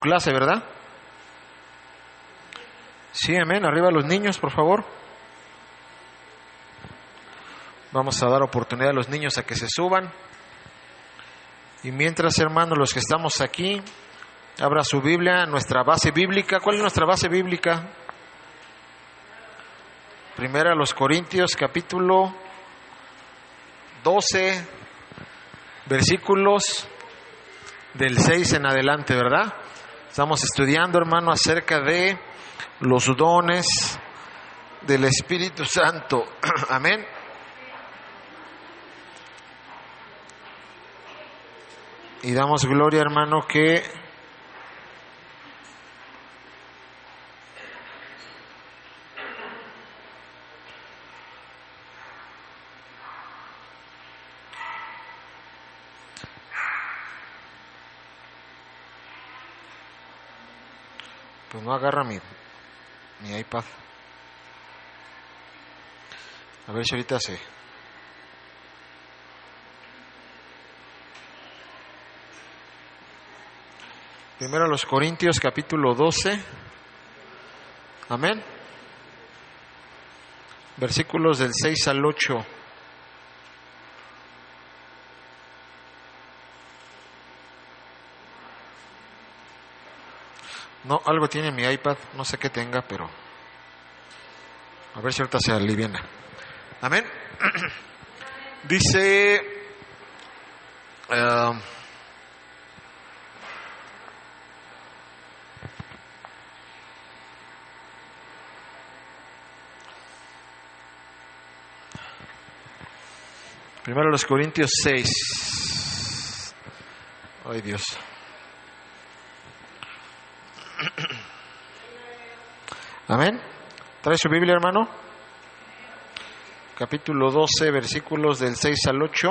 Clase, ¿verdad? Sí, amén. Arriba los niños, por favor. Vamos a dar oportunidad a los niños a que se suban. Y mientras, hermanos, los que estamos aquí, abra su Biblia, nuestra base bíblica. ¿Cuál es nuestra base bíblica? Primera a los Corintios, capítulo 12, versículos del 6 en adelante, ¿verdad? Estamos estudiando, hermano, acerca de los dones del Espíritu Santo. Amén. Y damos gloria, hermano, que pues no agarra mi iPad. A ver si ahorita se... Primero a los Corintios, capítulo 12. Amén. Versículos del 6 al 8. No, algo tiene mi iPad, no sé qué tenga, pero a ver si ahorita se aliviana. Amén. Dice, primero los Corintios 6. Ay, Dios. Amén. ¿Trae su Biblia, hermano? Capítulo 12, versículos del 6 al 8.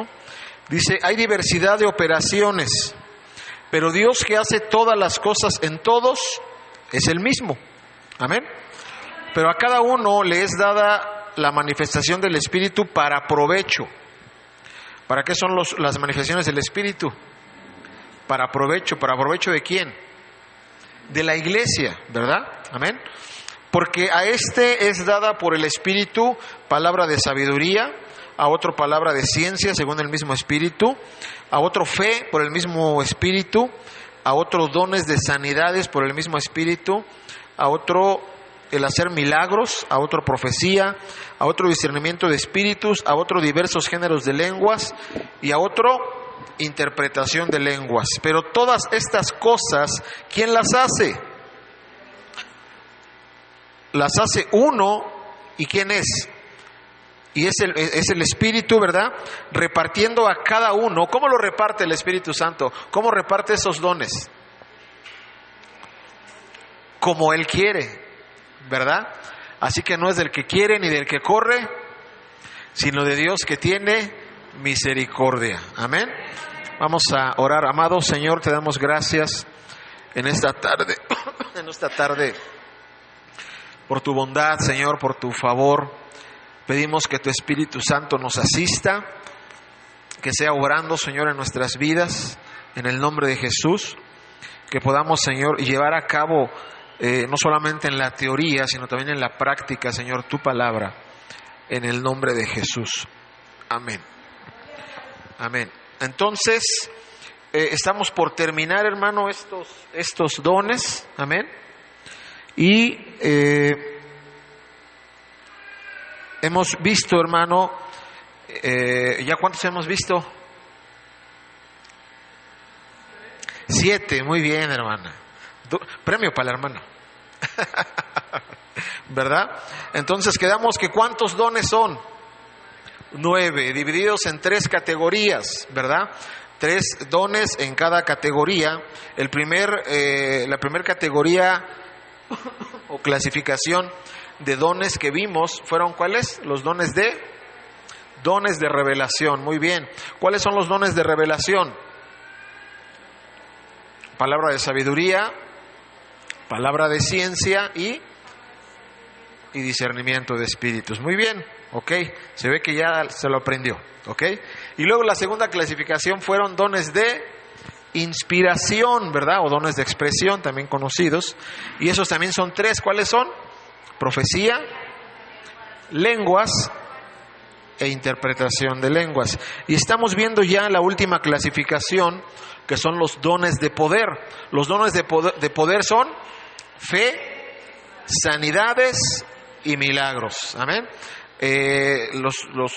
Dice, hay diversidad de operaciones, pero Dios que hace todas las cosas en todos es el mismo. Amén. Pero a cada uno le es dada la manifestación del Espíritu para provecho. ¿Para qué son las manifestaciones del Espíritu? Para provecho. ¿Para provecho de quién? De la iglesia, ¿verdad? Amén. Porque a este es dada por el Espíritu palabra de sabiduría, a otro palabra de ciencia según el mismo Espíritu, a otro fe por el mismo Espíritu, a otros dones de sanidades por el mismo Espíritu, a otro el hacer milagros, a otro profecía, a otro discernimiento de espíritus, a otro diversos géneros de lenguas y a otro interpretación de lenguas. Pero todas estas cosas, ¿quién las hace? Las hace uno, ¿y quién es? Y es el Espíritu, ¿verdad? Repartiendo a cada uno. ¿Cómo lo reparte el Espíritu Santo? ¿Cómo reparte esos dones? Como Él quiere, ¿verdad? Así que no es del que quiere ni del que corre, sino de Dios que tiene misericordia. Amén. Vamos a orar. Amado Señor, te damos gracias en esta tarde, por tu bondad, Señor, por tu favor. Pedimos que tu Espíritu Santo nos asista, que sea obrando, Señor, en nuestras vidas, en el nombre de Jesús, que podamos, Señor, llevar a cabo, no solamente en la teoría, sino también en la práctica, Señor, tu palabra, en el nombre de Jesús. Amén. Amén. Entonces, estamos por terminar, hermano, estos dones. Amén. Y hemos visto, hermano, ¿ya cuántos hemos visto? 7, muy bien, hermana. Premio para la hermana. ¿Verdad? Entonces quedamos que ¿cuántos dones son? 9, divididos en 3 categorías, ¿verdad? 3 dones en cada categoría. La primera categoría o clasificación de dones que vimos fueron ¿cuáles? Los dones de revelación. Muy bien. ¿Cuáles son los dones de revelación? Palabra de sabiduría, palabra de ciencia y discernimiento de espíritus. Muy bien, ok. Se ve que ya se lo aprendió, ok. Y luego la segunda clasificación fueron dones de inspiración, ¿verdad? O dones de expresión, también conocidos. Y esos también son 3. ¿Cuáles son? Profecía, lenguas e interpretación de lenguas. Y estamos viendo ya la última clasificación, que son los dones de poder. Los dones de poder son fe, sanidades y milagros. Amén.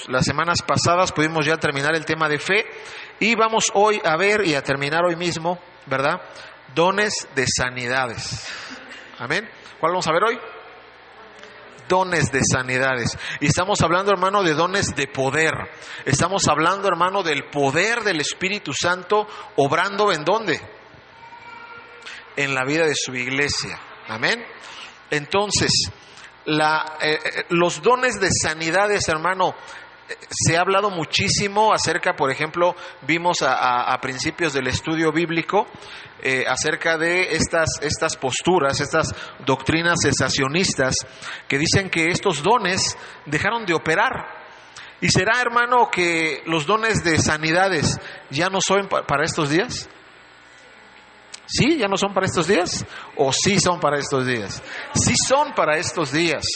Las semanas pasadas pudimos ya terminar el tema de fe y vamos hoy a ver y a terminar hoy mismo, ¿verdad? Dones de sanidades. Amén. ¿Cuál vamos a ver hoy? Dones de sanidades. Y estamos hablando, hermano, de dones de poder. Estamos hablando, hermano, del poder del Espíritu Santo obrando ¿en dónde? En la vida de su iglesia. Amén. Entonces, los dones de sanidades, hermano, se ha hablado muchísimo acerca, por ejemplo, vimos a principios del estudio bíblico acerca de estas posturas, estas doctrinas cesacionistas que dicen que estos dones dejaron de operar. ¿Y será, hermano, que los dones de sanidades ya no son para estos días? ¿Sí? ¿Ya no son para estos días? ¿O sí son para estos días? Sí son para estos días.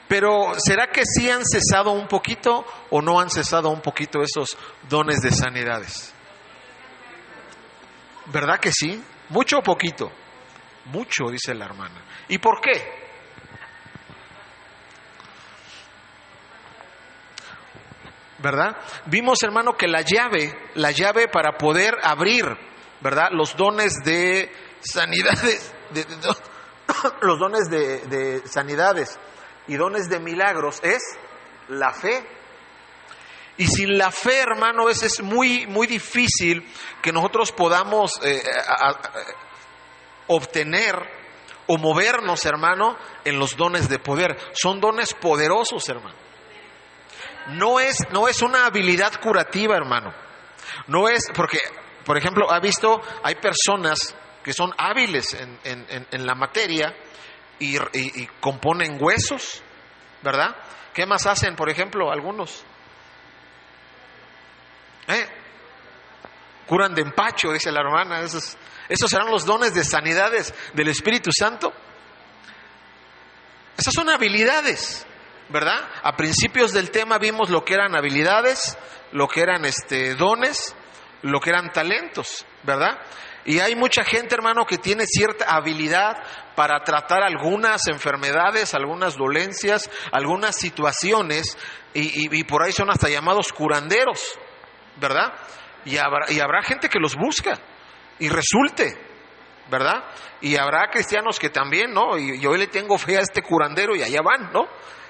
Pero ¿será que sí han cesado un poquito o no han cesado un poquito esos dones de sanidades? ¿Verdad que sí? ¿Mucho o poquito? Mucho, dice la hermana. ¿Y por qué? ¿Verdad? Vimos, hermano, que la llave para poder abrir, ¿verdad?, los dones de sanidades, los dones de sanidades y dones de milagros es la fe. Y sin la fe, hermano, es muy, muy difícil que nosotros podamos obtener o movernos, hermano, en los dones de poder. Son dones poderosos, hermano. No es una habilidad curativa, hermano. No es porque, por ejemplo, hay personas que son hábiles en la materia y componen huesos, ¿verdad? ¿Qué más hacen, por ejemplo, algunos? Curan de empacho, dice la hermana. Esos serán los dones de sanidades del Espíritu Santo. Esas son habilidades, ¿verdad? A principios del tema vimos lo que eran habilidades, lo que eran dones, lo que eran talentos, ¿verdad? Y hay mucha gente, hermano, que tiene cierta habilidad para tratar algunas enfermedades, algunas dolencias, algunas situaciones, y por ahí son hasta llamados curanderos, ¿verdad? Y habrá gente que los busca y resulte, ¿verdad? Y habrá cristianos que también, ¿no? Y yo le tengo fe a este curandero y allá van, ¿no?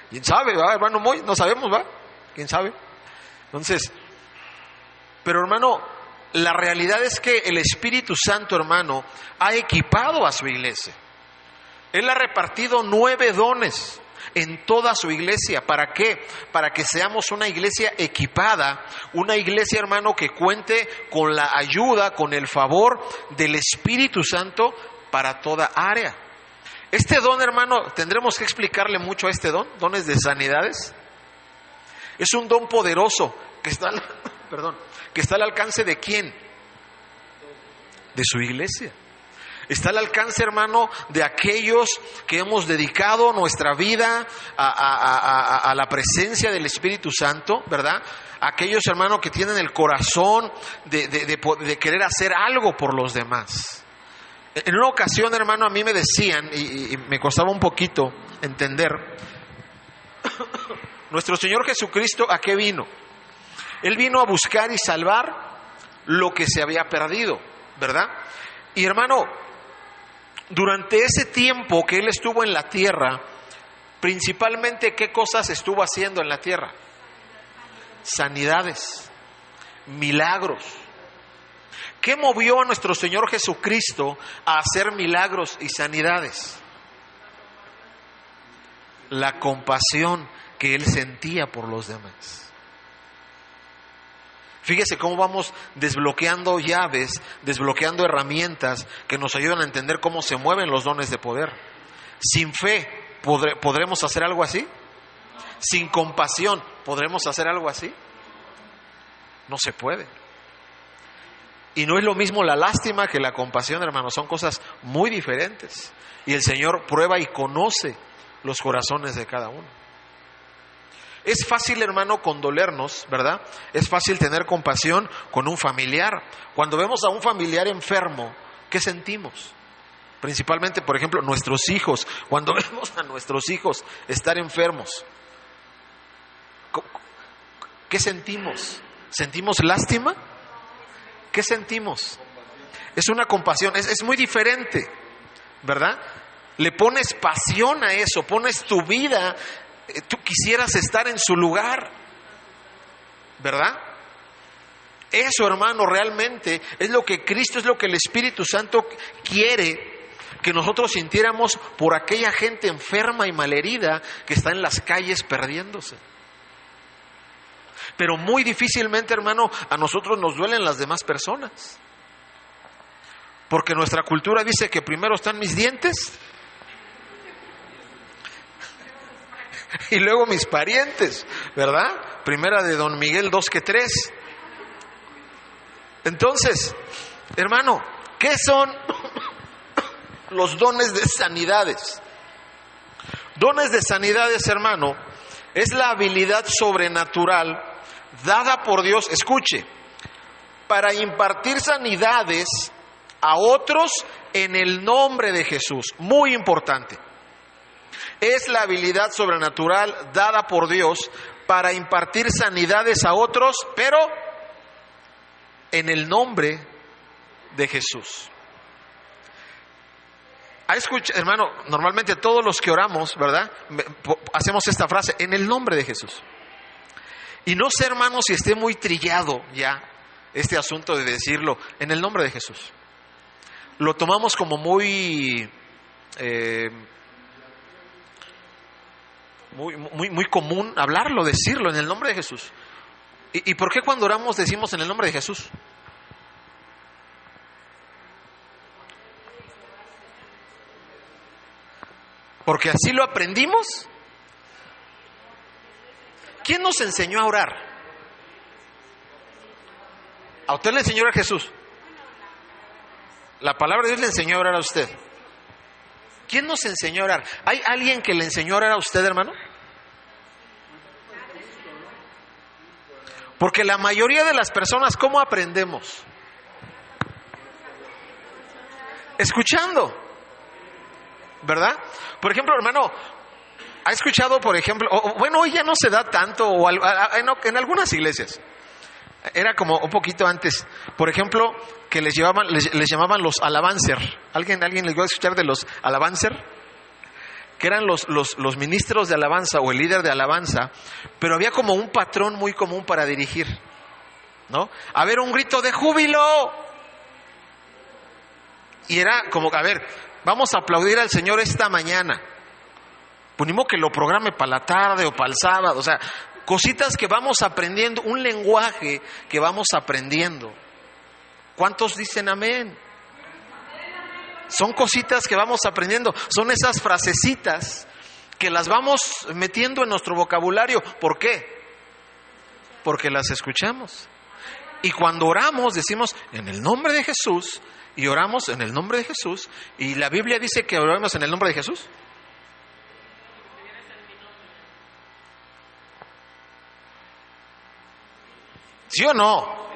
¿Quién sabe, va, hermano Moy? No sabemos, ¿va? ¿Quién sabe? Entonces, pero hermano, la realidad es que el Espíritu Santo, hermano, ha equipado a su iglesia. Él ha repartido 9 dones en toda su iglesia. ¿Para qué? Para que seamos una iglesia equipada, una iglesia, hermano, que cuente con la ayuda, con el favor del Espíritu Santo para toda área. Este don, hermano, tendremos que explicarle mucho a este don, dones de sanidades. Es un don poderoso que está al alcance de ¿quién? De su iglesia. Está al alcance, hermano, de aquellos que hemos dedicado nuestra vida a la presencia del Espíritu Santo, ¿verdad? Aquellos, hermano, que tienen el corazón de querer hacer algo por los demás. En una ocasión, hermano, a mí me decían, y me costaba un poquito entender, nuestro Señor Jesucristo, ¿a qué vino? Él vino a buscar y salvar lo que se había perdido, ¿verdad? Y hermano, durante ese tiempo que Él estuvo en la tierra, principalmente, ¿qué cosas estuvo haciendo en la tierra? Sanidades, milagros. ¿Qué movió a nuestro Señor Jesucristo a hacer milagros y sanidades? La compasión que Él sentía por los demás. Fíjese cómo vamos desbloqueando llaves, desbloqueando herramientas que nos ayudan a entender cómo se mueven los dones de poder. Sin fe, ¿podremos hacer algo así? Sin compasión, ¿podremos hacer algo así? No se puede. Y no es lo mismo la lástima que la compasión, hermanos, son cosas muy diferentes. Y el Señor prueba y conoce los corazones de cada uno. Es fácil, hermano, condolernos, ¿verdad? Es fácil tener compasión con un familiar. Cuando vemos a un familiar enfermo, ¿qué sentimos? Principalmente, por ejemplo, nuestros hijos. Cuando vemos a nuestros hijos estar enfermos, ¿qué sentimos? ¿Sentimos lástima? ¿Qué sentimos? Es una compasión, es muy diferente, ¿verdad? Le pones pasión a eso, pones tu vida, tú quisieras estar en su lugar, ¿verdad? Eso, hermano, realmente es lo que Cristo, es lo que el Espíritu Santo quiere que nosotros sintiéramos por aquella gente enferma y malherida que está en las calles perdiéndose. Pero muy difícilmente, hermano, a nosotros nos duelen las demás personas. Porque nuestra cultura dice que primero están mis dientes y luego mis parientes, ¿verdad? Primera de Don Miguel 2 que 3. Entonces, hermano, ¿qué son los dones de sanidades? Dones de sanidades, hermano, es la habilidad sobrenatural dada por Dios, escuche, para impartir sanidades a otros en el nombre de Jesús. Muy importante. Es la habilidad sobrenatural dada por Dios para impartir sanidades a otros, pero en el nombre de Jesús. Escucha, hermano, normalmente todos los que oramos, ¿verdad? Hacemos esta frase, en el nombre de Jesús. Y no sé, hermano, si esté muy trillado ya este asunto de decirlo, en el nombre de Jesús. Lo tomamos como muy común hablarlo, decirlo, en el nombre de Jesús. ¿Y por qué cuando oramos decimos en el nombre de Jesús? Porque así lo aprendimos. ¿Quién nos enseñó a orar? ¿A usted le enseñó a orar Jesús? La palabra de Dios le enseñó a orar a usted. ¿Quién nos enseñó a orar? ¿Hay alguien que le enseñó a orar a usted, hermano? Porque la mayoría de las personas, ¿cómo aprendemos? Escuchando, ¿verdad? Por ejemplo, hermano, ¿ha escuchado, por ejemplo, bueno, hoy ya no se da tanto, o en algunas iglesias, era como un poquito antes, por ejemplo, que les llamaban los alabancer. ¿Alguien les va a escuchar de los alabancer? Que eran los ministros de alabanza o el líder de alabanza, pero había como un patrón muy común para dirigir, ¿no? A ver, un grito de júbilo. Y era como, a ver, vamos a aplaudir al Señor esta mañana. Pues ni modo que lo programe para la tarde o para el sábado, o sea, cositas que vamos aprendiendo, un lenguaje que vamos aprendiendo. ¿Cuántos dicen amén? Son cositas que vamos aprendiendo, son esas frasecitas que las vamos metiendo en nuestro vocabulario. ¿Por qué? Porque las escuchamos. Y cuando oramos decimos en el nombre de Jesús, y oramos en el nombre de Jesús, y la Biblia dice que oramos en el nombre de Jesús. ¿Sí o no?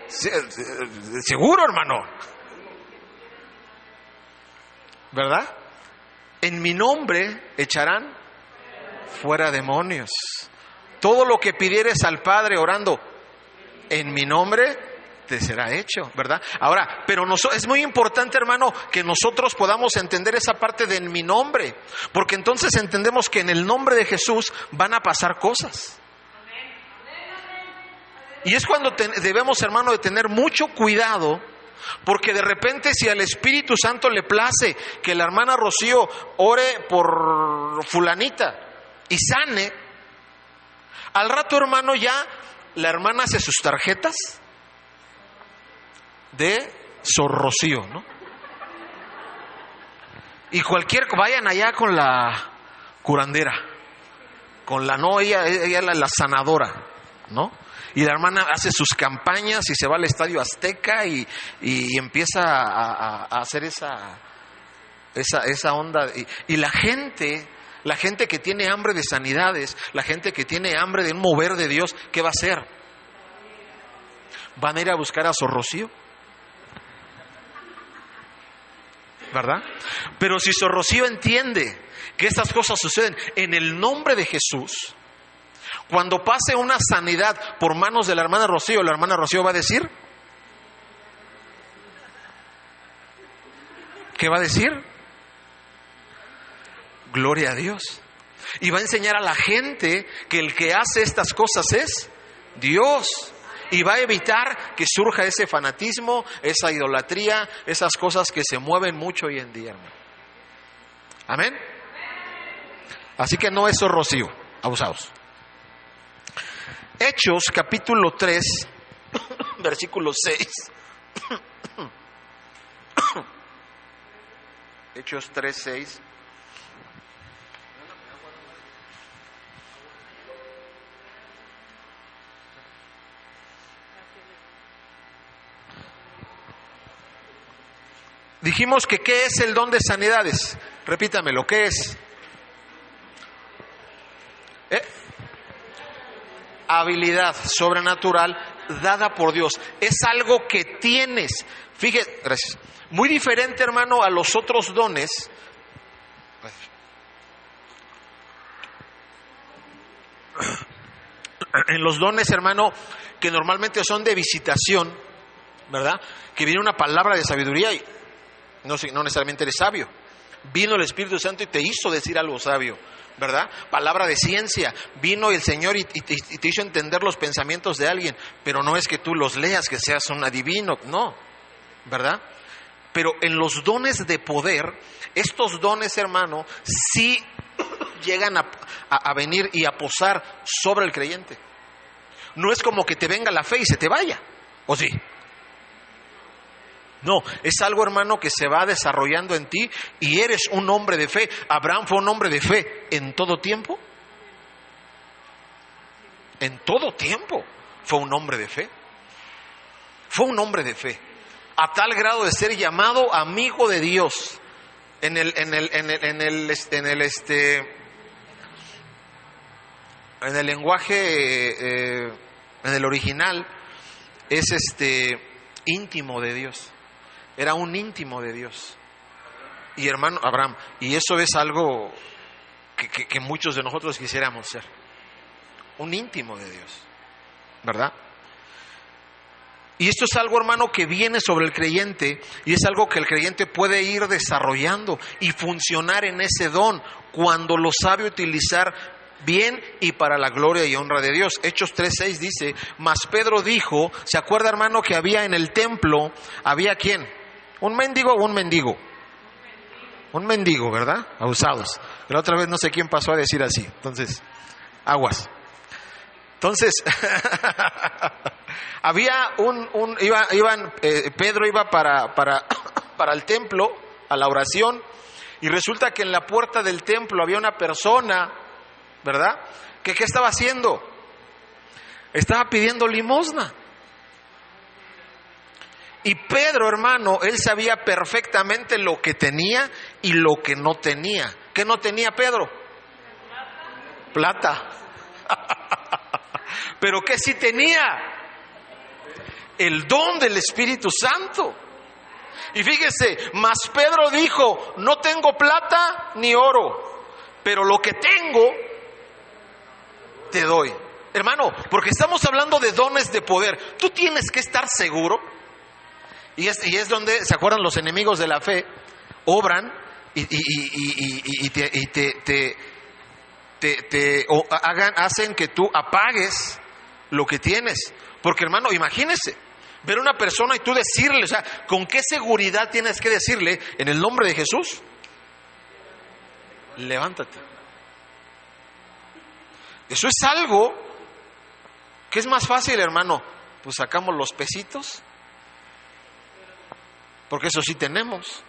Seguro, hermano. ¿Verdad? En mi nombre echarán fuera demonios. Todo lo que pidieres al Padre orando en mi nombre te será hecho, ¿verdad? Ahora, pero es muy importante, hermano, que nosotros podamos entender esa parte de en mi nombre, porque entonces entendemos que en el nombre de Jesús van a pasar cosas. Y es cuando debemos, hermano, de tener mucho cuidado, porque de repente si al Espíritu Santo le place que la hermana Rocío ore por fulanita y sane, al rato, hermano, ya la hermana hace sus tarjetas de Sor Rocío, ¿no? Y vayan allá con la curandera, con la ella la sanadora, ¿no? Y la hermana hace sus campañas y se va al Estadio Azteca y empieza a hacer esa onda. Y la gente que tiene hambre de sanidades, la gente que tiene hambre de un mover de Dios, ¿qué va a hacer? Van a ir a buscar a Sor Rocío, ¿verdad? Pero si Sor Rocío entiende que estas cosas suceden en el nombre de Jesús, cuando pase una sanidad por manos de la hermana Rocío va a decir, ¿qué va a decir? Gloria a Dios. Y va a enseñar a la gente que el que hace estas cosas es Dios. Y va a evitar que surja ese fanatismo, esa idolatría, esas cosas que se mueven mucho hoy en día, hermano. Amén. Así que no es Sor Rocío, abusados. Hechos capítulo 3, versículo 6. Hechos 3, 6. Dijimos que ¿qué es el don de sanidades? Repítamelo, ¿qué es? Habilidad sobrenatural dada por Dios. Es algo que tienes. Fíjate, gracias. Muy diferente, hermano, a los otros dones. En los dones, hermano, que normalmente son de visitación, ¿verdad? Que viene una palabra de sabiduría y no necesariamente eres sabio. Vino el Espíritu Santo y te hizo decir algo sabio, ¿verdad? Palabra de ciencia. Vino el Señor y te hizo entender los pensamientos de alguien, pero no es que tú los leas, que seas un adivino, no, ¿verdad? Pero en los dones de poder, estos dones, hermano, sí llegan a venir y a posar sobre el creyente. No es como que te venga la fe y se te vaya, ¿o sí? No, es algo, hermano, que se va desarrollando en ti y eres un hombre de fe. Abraham fue un hombre de fe en todo tiempo. En todo tiempo fue un hombre de fe. Fue un hombre de fe, a tal grado de ser llamado amigo de Dios. En el lenguaje, en el original, es íntimo de Dios. Era un íntimo de Dios. Y hermano Abraham, y eso es algo que muchos de nosotros quisiéramos ser. Un íntimo de Dios, ¿verdad? Y esto es algo, hermano, que viene sobre el creyente y es algo que el creyente puede ir desarrollando y funcionar en ese don cuando lo sabe utilizar bien y para la gloria y honra de Dios. Hechos 3:6 dice, mas Pedro dijo, ¿se acuerda, hermano, que había en el templo, había quién? ¿Un mendigo o un mendigo? Un mendigo, ¿verdad? Abusados. La otra vez no sé quién pasó a decir así. Entonces, aguas. Entonces, había Pedro iba para el templo, a la oración, y resulta que en la puerta del templo había una persona, ¿verdad? ¿Qué estaba haciendo? Estaba pidiendo limosna. Y Pedro, hermano, él sabía perfectamente lo que tenía y lo que no tenía. ¿Qué no tenía Pedro? Plata. Pero ¿qué sí tenía? El don del Espíritu Santo. Y fíjese, mas Pedro dijo, no tengo plata ni oro, pero lo que tengo te doy. Hermano, porque estamos hablando de dones de poder. Tú tienes que estar seguro. Y es donde, ¿se acuerdan? Los enemigos de la fe obran y hacen que tú apagues lo que tienes. Porque, hermano, imagínese ver a una persona y tú decirle, o sea, ¿con qué seguridad tienes que decirle en el nombre de Jesús? Levántate. Eso es algo que es más fácil, hermano. Pues sacamos los pesitos, porque eso sí tenemos.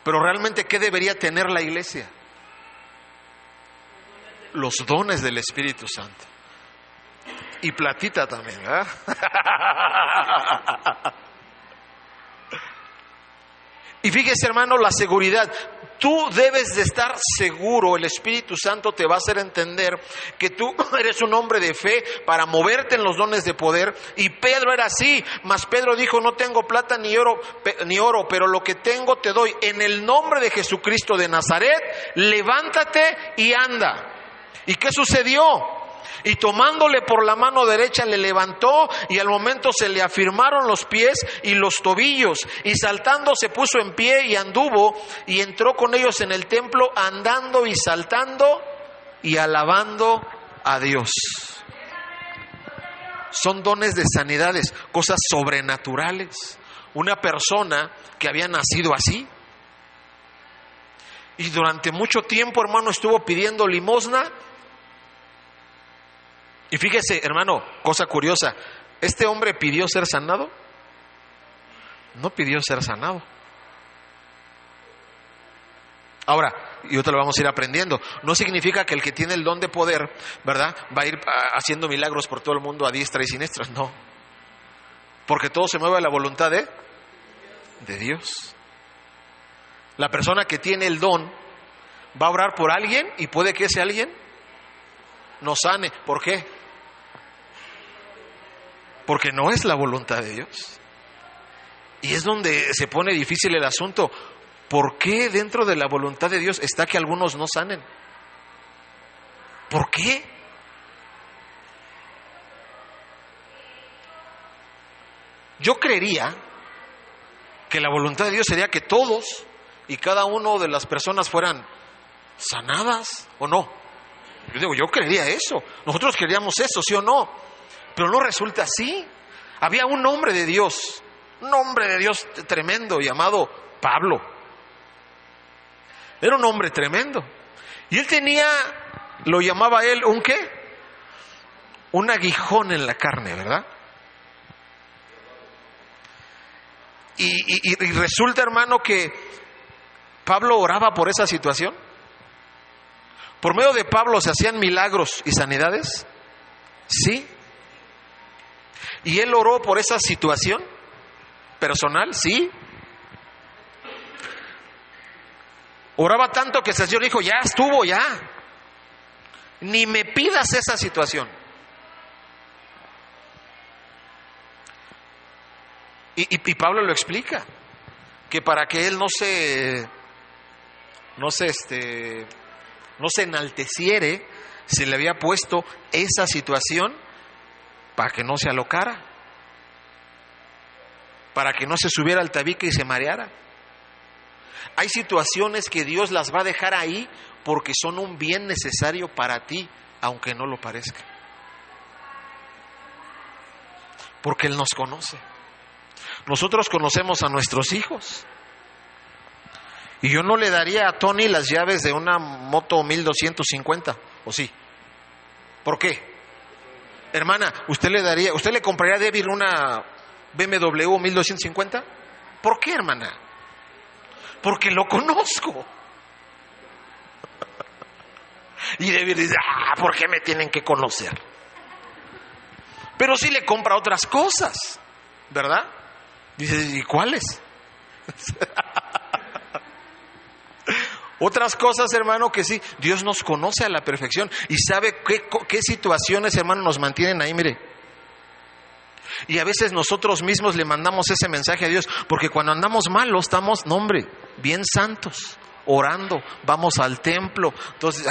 Pero realmente, ¿qué debería tener la iglesia? Los dones del Espíritu Santo. Y platita también, ¿verdad? Y fíjese, hermano, la seguridad. Tú debes de estar seguro, el Espíritu Santo te va a hacer entender que tú eres un hombre de fe para moverte en los dones de poder. Y Pedro era así, mas Pedro dijo: no tengo plata ni oro, pero lo que tengo te doy. En el nombre de Jesucristo de Nazaret, levántate y anda. ¿Y qué sucedió? Y tomándole por la mano derecha le levantó, y al momento se le afirmaron los pies y los tobillos, y saltando se puso en pie y anduvo, y entró con ellos en el templo, andando y saltando y alabando a Dios. Son dones de sanidades, cosas sobrenaturales. Una persona que había nacido así, y durante mucho tiempo, hermano, estuvo pidiendo limosna. Y fíjese, hermano, cosa curiosa, ¿este hombre pidió ser sanado? No pidió ser sanado. Ahora, y otra lo vamos a ir aprendiendo, no significa que el que tiene el don de poder, ¿verdad?, va a ir haciendo milagros por todo el mundo a diestra y siniestra, no. Porque todo se mueve a la voluntad de Dios. La persona que tiene el don va a orar por alguien y puede que ese alguien no sane. ¿Por qué? Porque no es la voluntad de Dios. Y es donde se pone difícil el asunto. ¿Por qué dentro de la voluntad de Dios está que algunos no sanen? ¿Por qué? Yo creería que la voluntad de Dios sería que todos y cada uno de las personas fueran sanadas, ¿o no? Yo creería eso. Nosotros queríamos eso, ¿sí o no? Pero no resulta así. Había un hombre de Dios tremendo llamado Pablo. Era un hombre tremendo. Y él tenía, lo llamaba él, ¿un qué? Un aguijón en la carne, ¿verdad? Y resulta, hermano, que Pablo oraba por esa situación. Por medio de Pablo se hacían milagros y sanidades. Sí. ¿Y él oró por esa situación personal? Sí. Oraba tanto que el Señor dijo: ya estuvo, ya. Ni me pidas esa situación. Y Pablo lo explica, que para que él no se enalteciere, se le había puesto esa situación para que no se alocara, para que no se subiera al tabique y se mareara. Hay situaciones que Dios las va a dejar ahí porque son un bien necesario para ti, aunque no lo parezca. Porque Él nos conoce. Nosotros conocemos a nuestros hijos. Y yo no le daría a Tony las llaves de una moto 1250, ¿o sí? ¿Por qué? Hermana, ¿usted le compraría a David una BMW 1250? ¿Por qué, hermana? Porque lo conozco. Y David dice: ¿por qué me tienen que conocer? Pero sí le compra otras cosas, ¿verdad? Dice: ¿y cuáles? Otras cosas, hermano, que sí, Dios nos conoce a la perfección y sabe qué situaciones, hermano, nos mantienen ahí, mire. Y a veces nosotros mismos le mandamos ese mensaje a Dios, porque cuando andamos malos estamos, no hombre, bien santos, orando, vamos al templo. Entonces,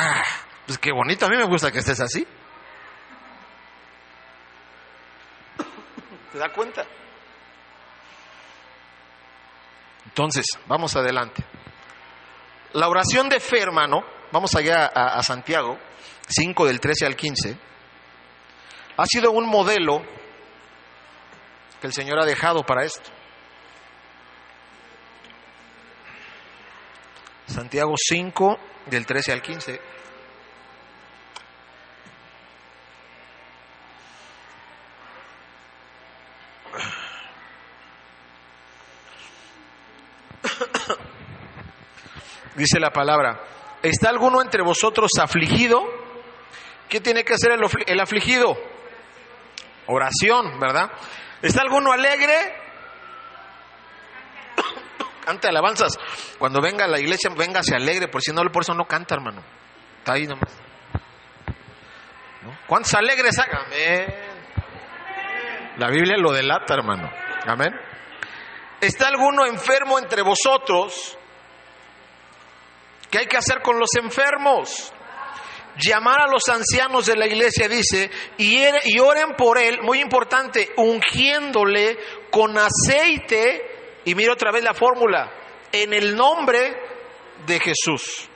pues qué bonito, a mí me gusta que estés así. ¿Te das cuenta? Entonces, vamos adelante. La oración de fe, hermano, vamos allá a Santiago 5 del 13 al 15, ha sido un modelo que el Señor ha dejado para esto. Santiago 5 del 13 al 15. Dice la palabra: ¿está alguno entre vosotros afligido? ¿Qué tiene que hacer el afligido? Oración, ¿verdad? ¿Está alguno alegre? Cante alabanzas. Cuando venga a la iglesia, véngase alegre, por si no, por eso no canta, hermano. Está ahí nomás. ¿No? ¿Cuántos alegres hagan? Amén. La Biblia lo delata, hermano. Amén. ¿Está alguno enfermo entre vosotros? ¿Qué hay que hacer con los enfermos? Llamar a los ancianos de la iglesia, dice, y oren por él, muy importante, ungiéndole con aceite, y mira otra vez la fórmula, en el nombre de Jesús.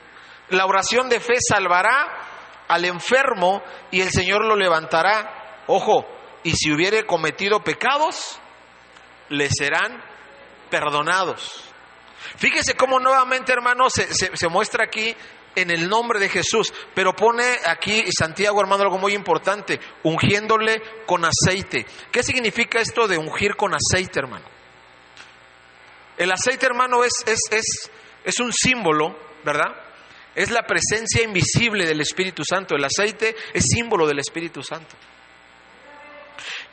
La oración de fe salvará al enfermo y el Señor lo levantará. Ojo, y si hubiere cometido pecados, le serán perdonados. Fíjese cómo nuevamente, hermano, se muestra aquí en el nombre de Jesús, pero pone aquí Santiago, hermano, algo muy importante, ungiéndole con aceite. ¿Qué significa esto de ungir con aceite, hermano? El aceite, hermano, es un símbolo, ¿verdad? Es la presencia invisible del Espíritu Santo. El aceite es símbolo del Espíritu Santo.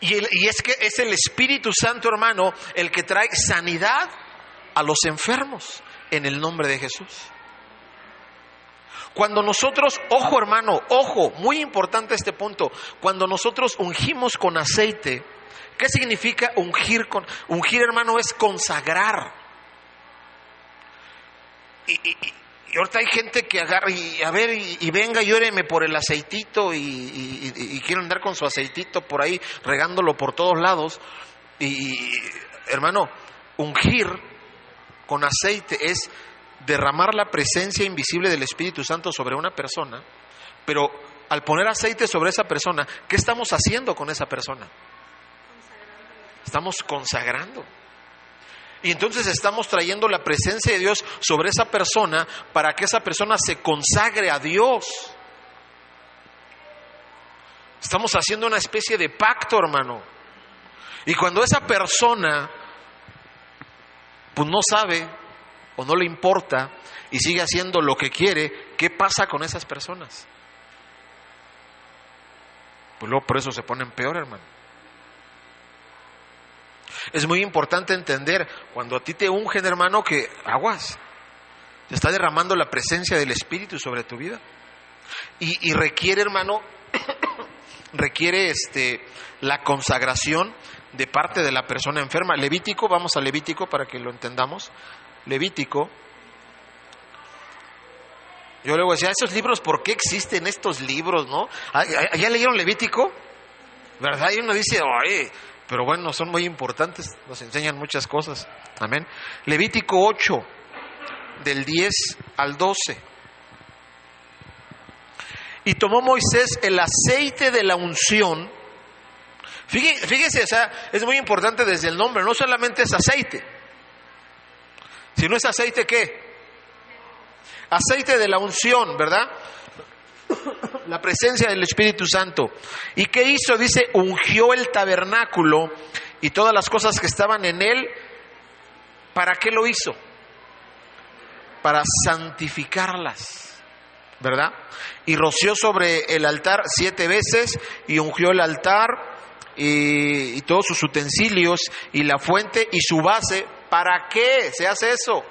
Y es que es el Espíritu Santo, hermano, el que trae sanidad a los enfermos en el nombre de Jesús. Cuando nosotros, ojo hermano, ojo, muy importante este punto, cuando nosotros ungimos con aceite, ¿qué significa ungir? Ungir, hermano, es consagrar. Y ahorita hay gente que agarra y venga y óreme por el aceitito y quiere andar con su aceitito por ahí regándolo por todos lados. Y hermano, ungir con aceite es derramar la presencia invisible del Espíritu Santo sobre una persona, pero al poner aceite sobre esa persona, ¿qué estamos haciendo con esa persona? Estamos consagrando. Y entonces estamos trayendo la presencia de Dios sobre esa persona para que esa persona se consagre a Dios. Estamos haciendo una especie de pacto, hermano. Y cuando esa persona pues no sabe o no le importa y sigue haciendo lo que quiere, ¿qué pasa con esas personas? Pues luego por eso se ponen peor, hermano. Es muy importante entender, cuando a ti te ungen, hermano, que aguas, se está derramando la presencia del Espíritu sobre tu vida. Y requiere, hermano, requiere la consagración de parte de la persona enferma. Levítico, vamos a Levítico para que lo entendamos. Levítico. Yo luego decía, esos libros, ¿por qué existen estos libros, no? ¿Ya leyeron Levítico? ¿Verdad? Y uno dice, oye, pero bueno, son muy importantes, nos enseñan muchas cosas. Amén. Levítico 8, del 10 al 12. Y tomó Moisés el aceite de la unción. Fíjese, o sea, es muy importante desde el nombre, no solamente es aceite. Si no es aceite, ¿qué? Aceite de la unción, ¿verdad? La presencia del Espíritu Santo. ¿Y qué hizo? Dice, ungió el tabernáculo y todas las cosas que estaban en él. ¿Para qué lo hizo? Para santificarlas, ¿verdad? Y roció sobre el altar 7 veces y ungió el altar y todos sus utensilios y la fuente y su base. ¿Para qué se hace eso?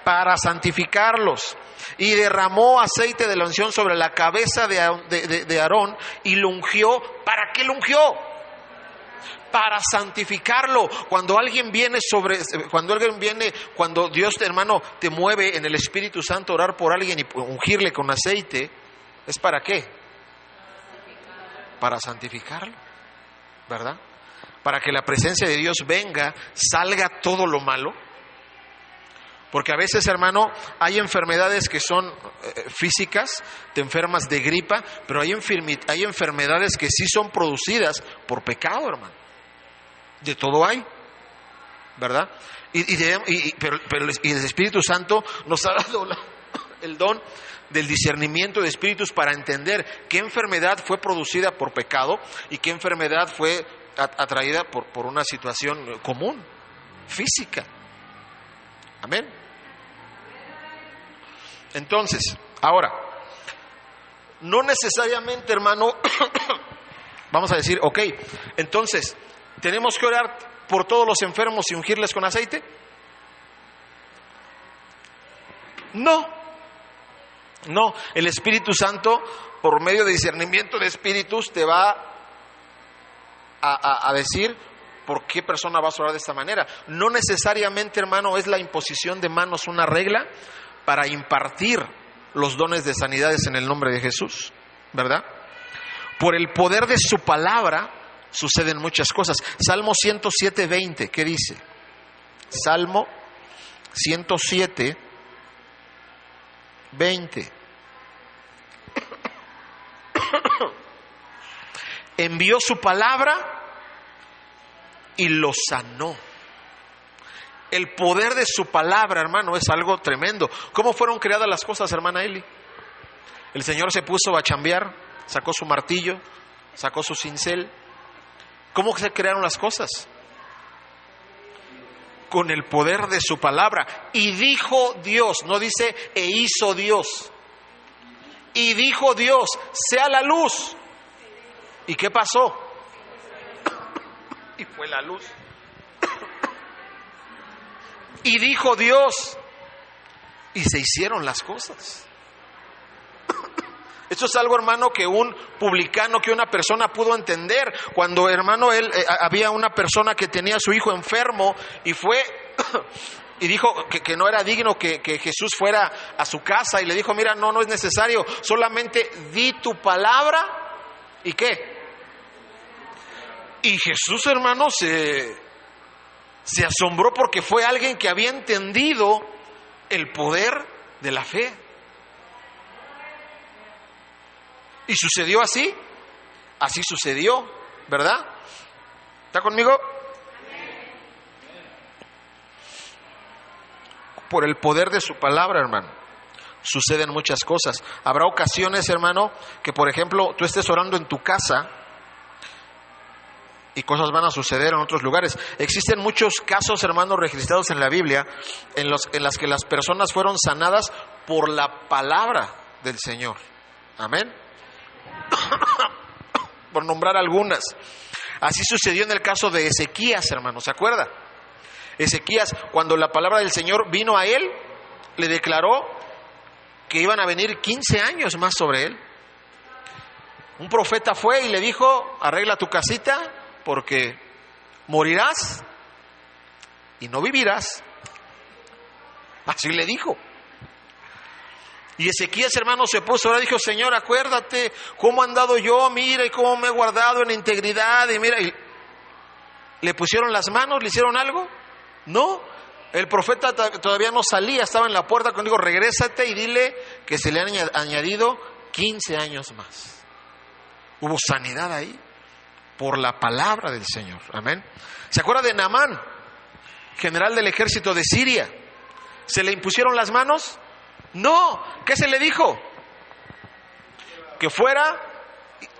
Para santificarlos. Y derramó aceite de la unción sobre la cabeza de Aarón y lo ungió. ¿Para qué lo ungió? Para santificarlo. Cuando Dios, hermano, te mueve en el Espíritu Santo a orar por alguien y ungirle con aceite, ¿es para qué? Para santificarlo, ¿verdad? Para que la presencia de Dios venga, salga todo lo malo. Porque a veces, hermano, hay enfermedades que son físicas, te enfermas de gripa, pero hay enfermedades que sí son producidas por pecado, hermano. De todo hay, ¿verdad? Pero el Espíritu Santo nos ha dado el don del discernimiento de espíritus para entender qué enfermedad fue producida por pecado y qué enfermedad fue atraída por una situación común, física. Amén. Entonces, ahora, no necesariamente, hermano, Vamos a decir, ok, entonces, ¿tenemos que orar por todos los enfermos y ungirles con aceite? No, no. El Espíritu Santo, por medio de discernimiento de espíritus, te va a decir por qué persona vas a orar de esta manera. No necesariamente, hermano, es la imposición de manos una regla para impartir los dones de sanidades en el nombre de Jesús, ¿verdad? Por el poder de su palabra suceden muchas cosas. Salmo 107:20, ¿qué dice? Salmo 107:20. Envió su palabra y lo sanó. El poder de su palabra, hermano, es algo tremendo. ¿Cómo fueron creadas las cosas, hermana Eli? El Señor se puso a chambear, sacó su martillo, sacó su cincel. ¿Cómo se crearon las cosas? Con el poder de su palabra. Y dijo Dios, no dice e hizo Dios. Y dijo Dios, sea la luz. ¿Y qué pasó? Y fue la luz. Y dijo Dios, y se hicieron las cosas. Esto es algo, hermano, que un publicano, que una persona pudo entender. Cuando, hermano, había una persona que tenía a su hijo enfermo y fue y dijo que no era digno que Jesús fuera a su casa, y le dijo, mira, no es necesario, solamente di tu palabra. ¿Y qué? Y Jesús, hermano, se asombró porque fue alguien que había entendido el poder de la fe. Y sucedió así sucedió, ¿verdad? ¿Está conmigo? Por el poder de su palabra, hermano, suceden muchas cosas. Habrá ocasiones, hermano, que por ejemplo tú estés orando en tu casa y cosas van a suceder en otros lugares. Existen muchos casos, hermanos, registrados en la Biblia en las que las personas fueron sanadas por la palabra del Señor. Amén. Por nombrar algunas. Así sucedió en el caso de Ezequías, hermano, ¿se acuerda? Ezequías, cuando la palabra del Señor vino a él, le declaró que iban a venir 15 años más sobre él. Un profeta fue y le dijo, arregla tu casita porque morirás y no vivirás. Así le dijo. Y Ezequías, hermano, se puso ahora, dijo, Señor, acuérdate cómo he andado yo, mira, y cómo me he guardado en integridad, y mira, y le pusieron las manos, le hicieron algo. No, el profeta todavía no salía, estaba en la puerta cuando digo, regrésate y dile que se le han añadido 15 años más. Hubo sanidad ahí por la palabra del Señor. Amén. ¿Se acuerda de Naamán, general del ejército de Siria? ¿Se le impusieron las manos? No. ¿Qué se le dijo? Que fuera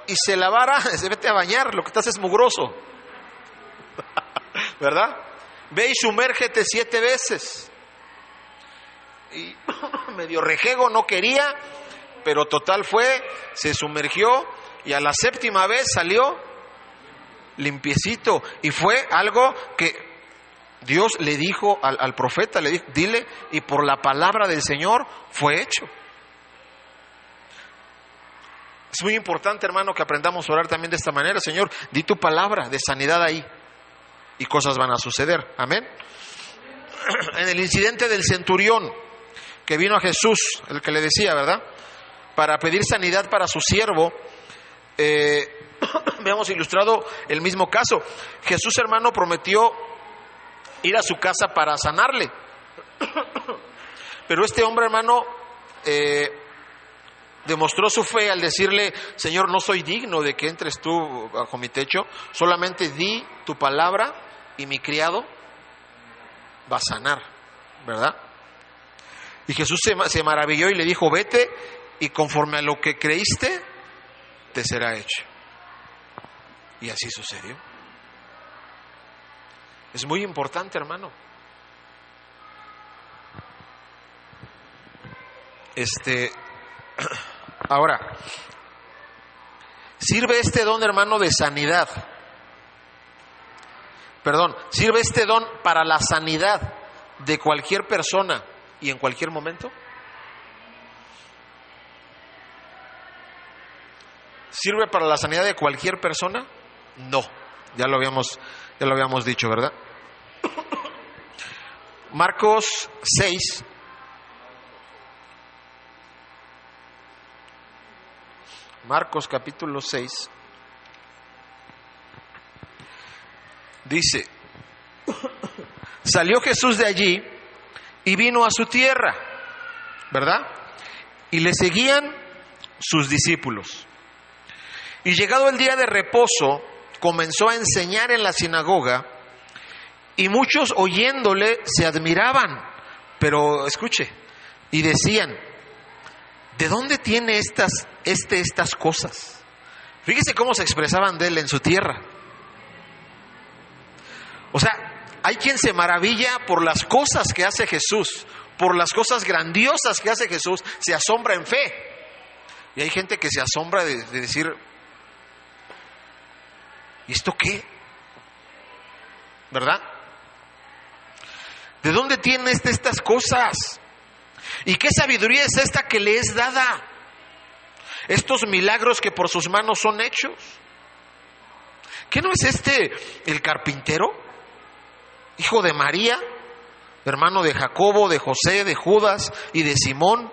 y se lavara, se vete a bañar, lo que estás es mugroso. ¿Verdad? Ve y sumérgete 7 veces. Y medio rejego, no quería, pero total fue, se sumergió y a la 7ª vez salió limpiecito. Y fue algo que Dios le dijo al profeta, le dijo, dile, y por la palabra del Señor fue hecho. Es muy importante, hermano, que aprendamos a orar también de esta manera. Señor, di tu palabra de sanidad ahí y cosas van a suceder. Amén. En el incidente del centurión que vino a Jesús, el que le decía, ¿verdad?, para pedir sanidad para su siervo, veamos ilustrado el mismo caso. Jesús, hermano, prometió ir a su casa para sanarle. Pero este hombre, hermano, demostró su fe al decirle, Señor, no soy digno de que entres tú bajo mi techo, solamente di tu palabra y mi criado va a sanar, ¿verdad? Y Jesús se maravilló y le dijo, vete y conforme a lo que creíste, te será hecho. Y así sucedió. Es muy importante, hermano. Ahora, Sirve este don, hermano, de sanidad. Sirve este don para la sanidad de cualquier persona y en cualquier momento. ¿Sirve para la sanidad de cualquier persona? No, ya lo habíamos dicho, ¿verdad? Marcos 6. Marcos capítulo 6. Dice: salió Jesús de allí y vino a su tierra, ¿verdad? Y le seguían sus discípulos. Y llegado el día de reposo, comenzó a enseñar en la sinagoga, y muchos oyéndole se admiraban, pero escuche, y decían: ¿de dónde tiene estas cosas? Fíjese cómo se expresaban de él en su tierra. O sea, hay quien se maravilla por las cosas que hace Jesús, por las cosas grandiosas que hace Jesús, se asombra en fe. Y hay gente que se asombra de decir: ¿y esto qué? ¿Verdad? ¿De dónde tiene estas cosas? ¿Y qué sabiduría es esta que le es dada? Estos milagros que por sus manos son hechos. ¿Qué no es este el carpintero? Hijo de María, hermano de Jacobo, de José, de Judas y de Simón.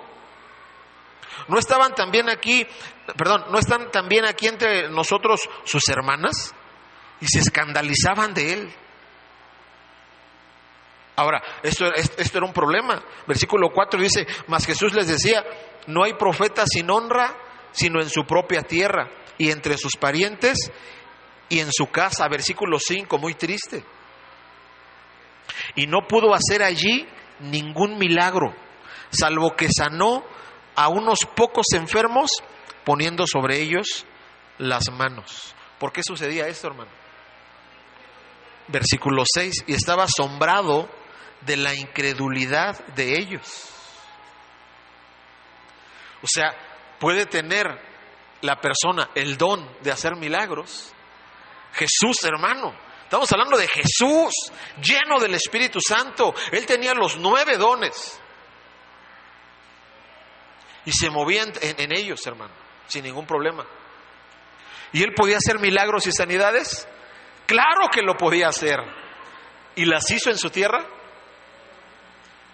¿No están también aquí entre nosotros sus hermanas? Y se escandalizaban de él. Ahora, esto era un problema. Versículo 4 dice: mas Jesús les decía: no hay profeta sin honra, sino en su propia tierra, y entre sus parientes, y en su casa. Versículo 5, muy triste. Y no pudo hacer allí ningún milagro, salvo que sanó a unos pocos enfermos, poniendo sobre ellos las manos. ¿Por qué sucedía esto, hermano? Versículo 6, y estaba asombrado de la incredulidad de ellos. O sea, puede tener la persona el don de hacer milagros. Jesús, hermano, estamos hablando de Jesús, lleno del Espíritu Santo. Él tenía los 9 dones y se movía en ellos, hermano, sin ningún problema. ¿Y él podía hacer milagros y sanidades? Claro que lo podía hacer. ¿Y las hizo en su tierra?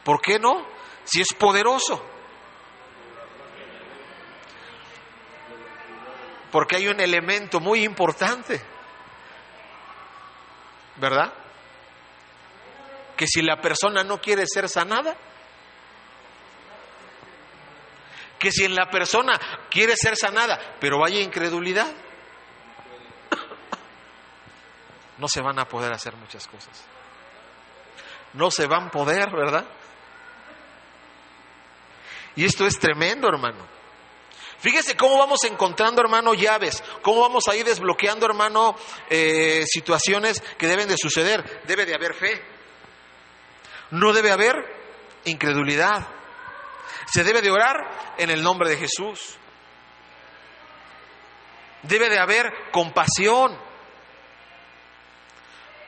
¿Por qué no? Si es poderoso. Porque hay un elemento muy importante, ¿verdad? Que si la persona no quiere ser sanada, que si la persona quiere ser sanada, pero hay incredulidad, no se van a poder hacer muchas cosas. No se van a poder, ¿verdad? Y esto es tremendo, hermano. Fíjese cómo vamos encontrando, hermano, llaves, cómo vamos a ir desbloqueando, hermano, situaciones que deben de suceder. Debe de haber fe. No debe haber incredulidad. Se debe de orar en el nombre de Jesús. Debe de haber compasión.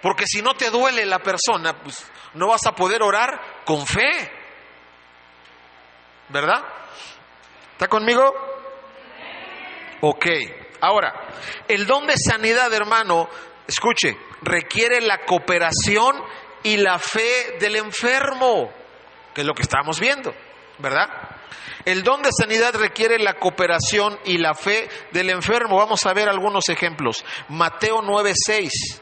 Porque si no te duele la persona, pues no vas a poder orar con fe. ¿Verdad? ¿Está conmigo? Ok. Ahora, el don de sanidad, hermano, escuche, requiere la cooperación y la fe del enfermo, que es lo que estamos viendo, ¿verdad? El don de sanidad requiere la cooperación y la fe del enfermo. Vamos a ver algunos ejemplos. Mateo 9:6.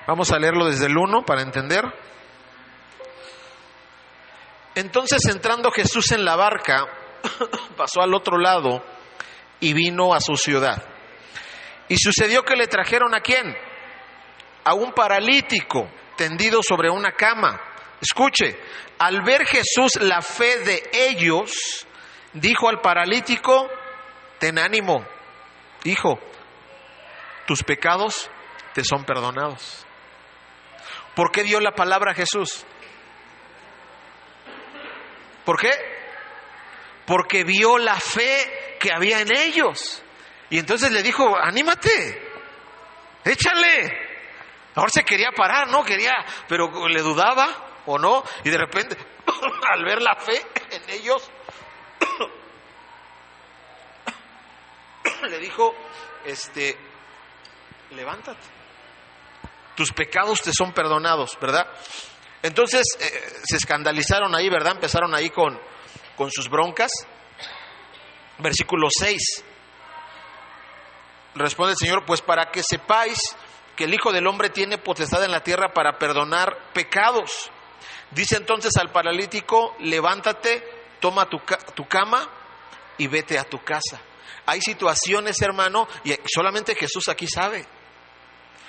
Vamos a leerlo desde el 1 para entender. Entonces, entrando Jesús en la barca, pasó al otro lado y vino a su ciudad. Y sucedió que le trajeron ¿a quién? A un paralítico tendido sobre una cama. Escuche, al ver Jesús la fe de ellos, dijo al paralítico: ten ánimo, hijo, tus pecados te son perdonados. ¿Por qué dio la palabra a Jesús? ¿Por qué? Porque vio la fe que había en ellos. Y entonces le dijo, anímate, échale. Ahora se quería parar, ¿no? Pero le dudaba o no. Y de repente, al ver la fe en ellos, le dijo, levántate. Tus pecados te son perdonados, ¿verdad? Entonces se escandalizaron ahí, ¿verdad? Empezaron ahí con sus broncas. Versículo 6. Responde el Señor, pues para que sepáis que el Hijo del Hombre tiene potestad en la tierra para perdonar pecados. Dice entonces al paralítico, levántate, toma tu cama y vete a tu casa. Hay situaciones, hermano, y solamente Jesús aquí sabe.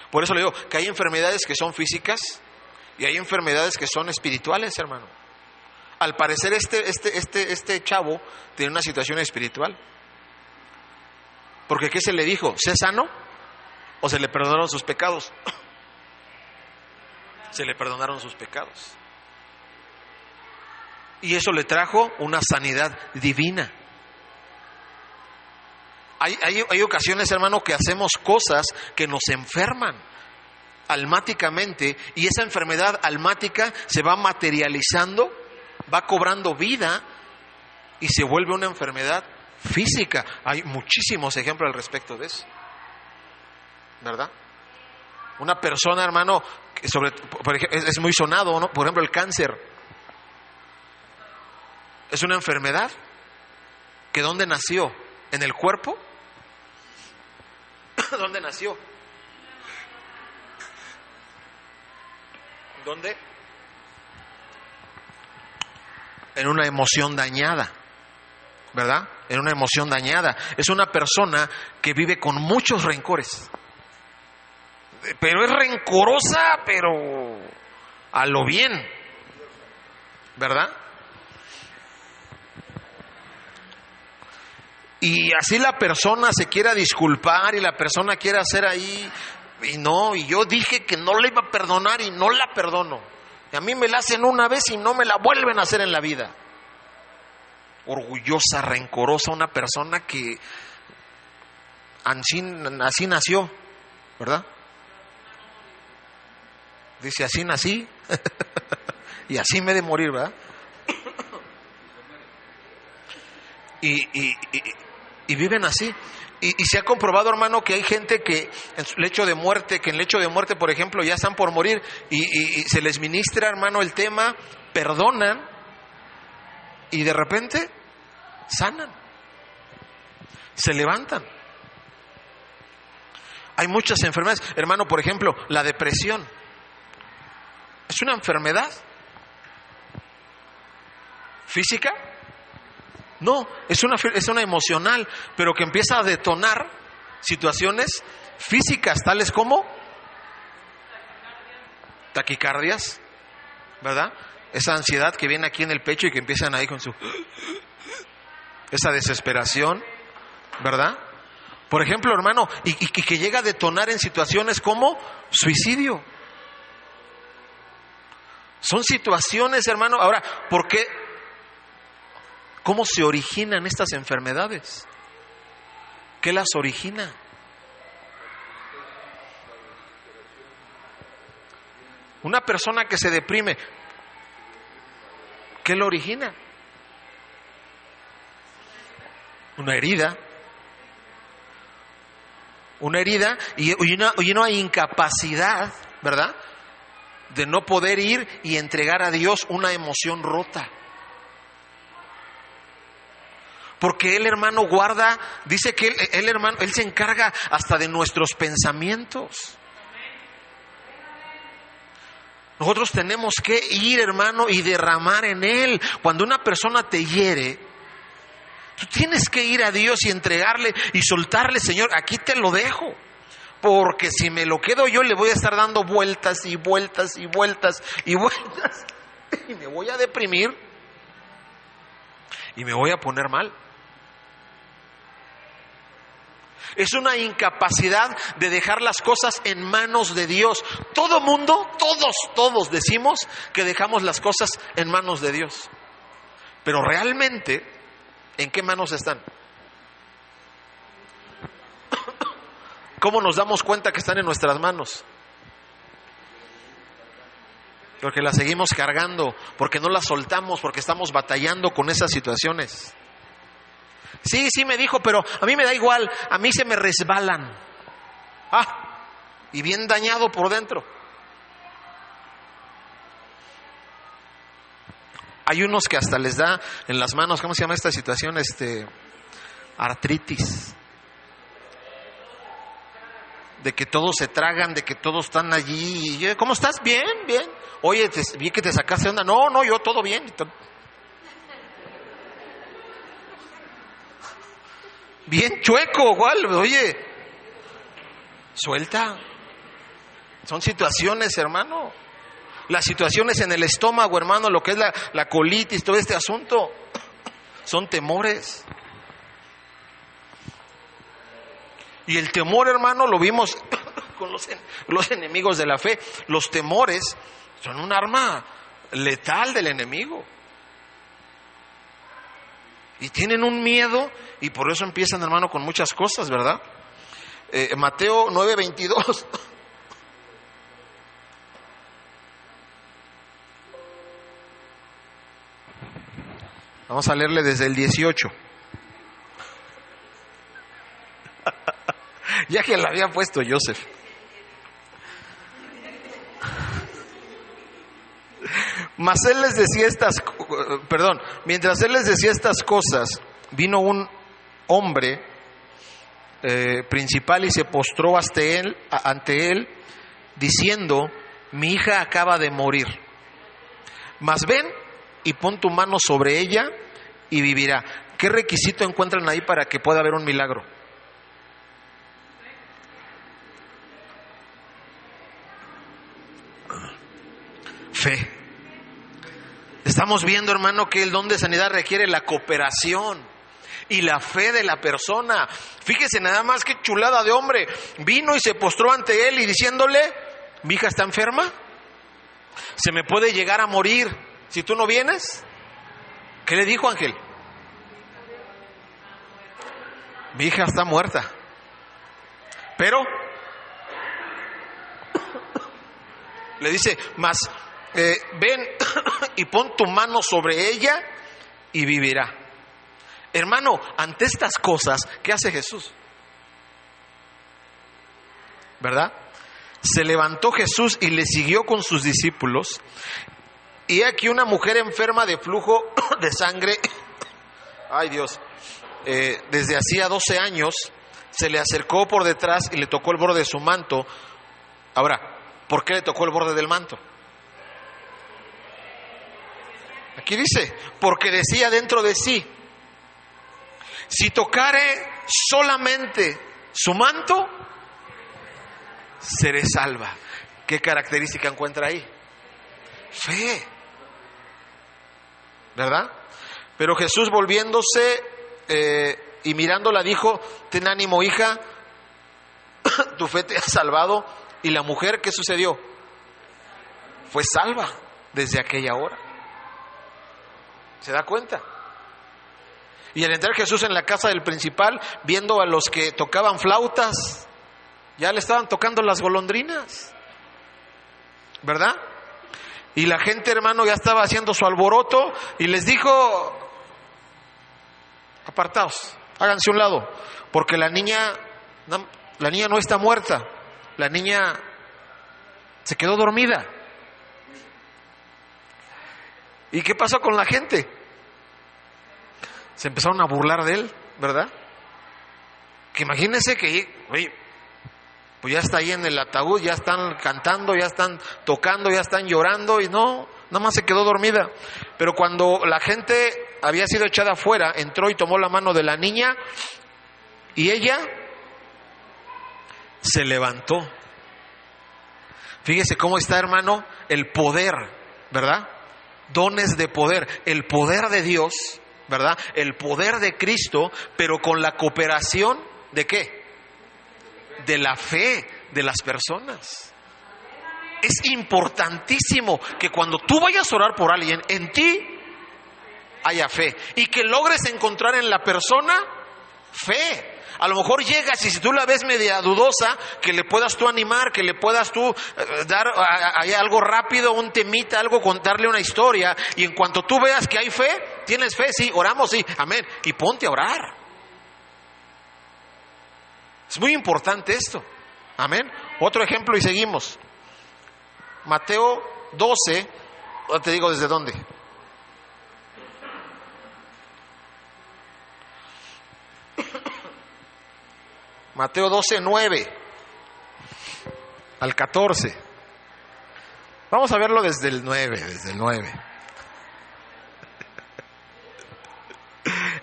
Por eso le digo que hay enfermedades que son físicas y hay enfermedades que son espirituales, hermano. Al parecer este chavo tiene una situación espiritual. Porque ¿qué se le dijo? ¿Sé sano? ¿O se le perdonaron sus pecados? Se le perdonaron sus pecados. Y eso le trajo una sanidad divina. Hay ocasiones, hermano, que hacemos cosas que nos enferman almáticamente, y esa enfermedad almática se va materializando, va cobrando vida y se vuelve una enfermedad física. Hay muchísimos ejemplos al respecto de eso, ¿verdad? Una persona, hermano, por ejemplo, es muy sonado, ¿no? Por ejemplo, el cáncer es una enfermedad que ¿dónde nació? ¿En el cuerpo? ¿Dónde nació? ¿Dónde? En una emoción dañada, ¿verdad? En una emoción dañada. Es una persona que vive con muchos rencores, pero es rencorosa, pero a lo bien, ¿verdad? Y así la persona se quiera disculpar y la persona quiera hacer ahí, y yo dije que no le iba a perdonar y no la perdono. Y a mí me la hacen una vez y no me la vuelven a hacer en la vida. Orgullosa, rencorosa, una persona que así nació, ¿verdad? Dice, así nací y así me he de morir, ¿verdad? Y viven así. Y se ha comprobado, hermano, que hay gente que en el lecho de muerte, por ejemplo, ya están por morir y se les ministra, hermano, el tema, perdonan y de repente sanan, se levantan. Hay muchas enfermedades, hermano, por ejemplo, la depresión es una enfermedad física. No, es una emocional, pero que empieza a detonar situaciones físicas, tales como taquicardias, ¿verdad? Esa ansiedad que viene aquí en el pecho y que empiezan ahí con esa desesperación, ¿verdad? Por ejemplo, hermano, y que llega a detonar en situaciones como suicidio. Son situaciones, hermano. Ahora, ¿por qué? ¿Cómo se originan estas enfermedades? ¿Qué las origina? Una persona que se deprime, ¿qué lo origina? Una herida. Una herida y una incapacidad, ¿verdad? De no poder ir y entregar a Dios una emoción rota. Porque Él, hermano, guarda, dice que Él se encarga hasta de nuestros pensamientos. Nosotros tenemos que ir, hermano, y derramar en Él. Cuando una persona te hiere, tú tienes que ir a Dios y entregarle y soltarle, Señor, aquí te lo dejo. Porque si me lo quedo yo, le voy a estar dando vueltas y vueltas y vueltas y vueltas. Y me voy a deprimir. Y me voy a poner mal. Es una incapacidad de dejar las cosas en manos de Dios. Todo mundo, todos decimos que dejamos las cosas en manos de Dios. Pero realmente, ¿en qué manos están? ¿Cómo nos damos cuenta que están en nuestras manos? Porque las seguimos cargando, porque no las soltamos, porque estamos batallando con esas situaciones. Sí me dijo, pero a mí me da igual, a mí se me resbalan. Y bien dañado por dentro. Hay unos que hasta les da en las manos, ¿cómo se llama esta situación? Artritis. De que todos se tragan, de que todos están allí. ¿Cómo estás? Bien. Oye, vi que te sacaste de onda. No, yo todo bien. Bien chueco, igual. Oye, suelta. Son situaciones, hermano. Las situaciones en el estómago, hermano, lo que es la colitis, todo este asunto, son temores. Y el temor, hermano, lo vimos con los enemigos de la fe. Los temores son un arma letal del enemigo. Y tienen un miedo y por eso empiezan, hermano, con muchas cosas, ¿verdad? Mateo 9:22. Vamos a leerle desde el 18. Ya que la había puesto Joseph. Mientras él les decía estas cosas, vino un hombre principal y se postró ante él, diciendo: mi hija acaba de morir, mas ven y pon tu mano sobre ella y vivirá. ¿Qué requisito encuentran ahí para que pueda haber un milagro? Fe. Estamos viendo, hermano, que el don de sanidad requiere la cooperación y la fe de la persona. Fíjese nada más qué chulada de hombre. Vino y se postró ante él y diciéndole: mi hija está enferma, se me puede llegar a morir si tú no vienes. ¿Qué le dijo, Ángel? Mi hija está muerta. Pero le dice: mas ven y pon tu mano sobre ella y vivirá. Hermano, ante estas cosas, ¿qué hace Jesús? ¿Verdad? Se levantó Jesús y le siguió con sus discípulos. Y aquí una mujer enferma de flujo de sangre, ay Dios, desde hacía 12 años, se le acercó por detrás y le tocó el borde de su manto. Ahora, ¿por qué le tocó el borde del manto? Aquí dice, porque decía dentro de sí: si tocare solamente su manto, seré salva. ¿Qué característica encuentra ahí? Fe, ¿verdad? Pero Jesús, volviéndose y mirándola, dijo: ten ánimo, hija, tu fe te ha salvado. Y la mujer, ¿qué sucedió? Fue salva desde aquella hora. ¿Se da cuenta? Y al entrar Jesús en la casa del principal, viendo a los que tocaban flautas, ya le estaban tocando las golondrinas, ¿verdad? Y la gente, hermano, ya estaba haciendo su alboroto y les dijo: apartaos, háganse a un lado, porque la niña no está muerta, la niña se quedó dormida. ¿Y qué pasó con la gente? Se empezaron a burlar de él, ¿verdad? Que imagínense que, oye, pues ya está ahí en el ataúd, ya están cantando, ya están tocando, ya están llorando, y no, nada más se quedó dormida. Pero cuando la gente había sido echada afuera, entró y tomó la mano de la niña y ella se levantó. Fíjese cómo está, hermano, el poder, ¿verdad? Dones de poder, el poder de Dios, ¿verdad? El poder de Cristo, pero con la cooperación ¿de qué? de la fe de las personas. Es importantísimo que cuando tú vayas a orar por alguien, en ti haya fe y que logres encontrar en la persona fe. A lo mejor llegas y si tú la ves media dudosa, que le puedas tú animar, que le puedas tú dar algo rápido, un temita, algo, contarle una historia, y en cuanto tú veas que hay fe, tienes fe, sí, oramos, sí, amén, y ponte a orar. Es muy importante esto, amén. Otro ejemplo y seguimos. Mateo 12, no te digo desde dónde. Mateo 12, 9 al 14. Vamos a verlo desde el 9, desde el 9.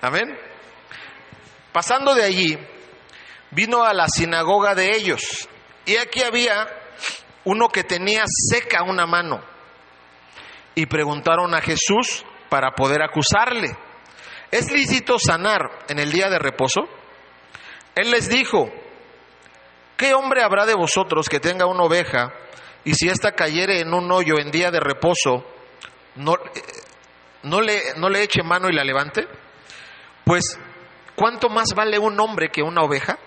Amén. Pasando de allí, vino a la sinagoga de ellos, y aquí había uno que tenía seca una mano, y preguntaron a Jesús para poder acusarle: ¿es lícito sanar en el día de reposo? Él les dijo: ¿qué hombre habrá de vosotros que tenga una oveja, y si ésta cayere en un hoyo en día de reposo, no le eche mano y la levante? Pues, ¿cuánto más vale un hombre que una oveja?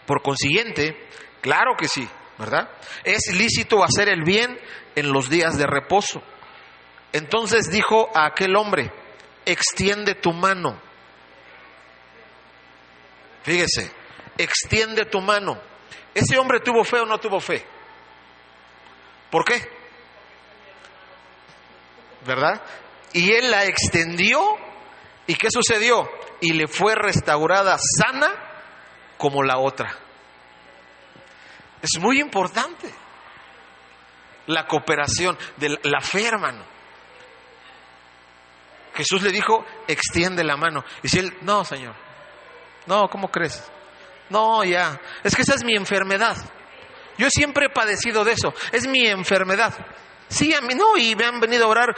Por consiguiente, claro que sí, ¿verdad? Es lícito hacer el bien en los días de reposo. Entonces dijo a aquel hombre: extiende tu mano. Fíjese, extiende tu mano. ¿Ese hombre tuvo fe o no tuvo fe? ¿Por qué? ¿Verdad? Y él la extendió, ¿y qué sucedió? Y le fue restaurada sana como la otra. Es muy importante la cooperación de la fe, hermano. Jesús le dijo: extiende la mano. Y si él: no, Señor, no, ¿cómo crees? No, ya, es que esa es mi enfermedad. Yo siempre he padecido de eso, es mi enfermedad. Sí, a mí no, y me han venido a orar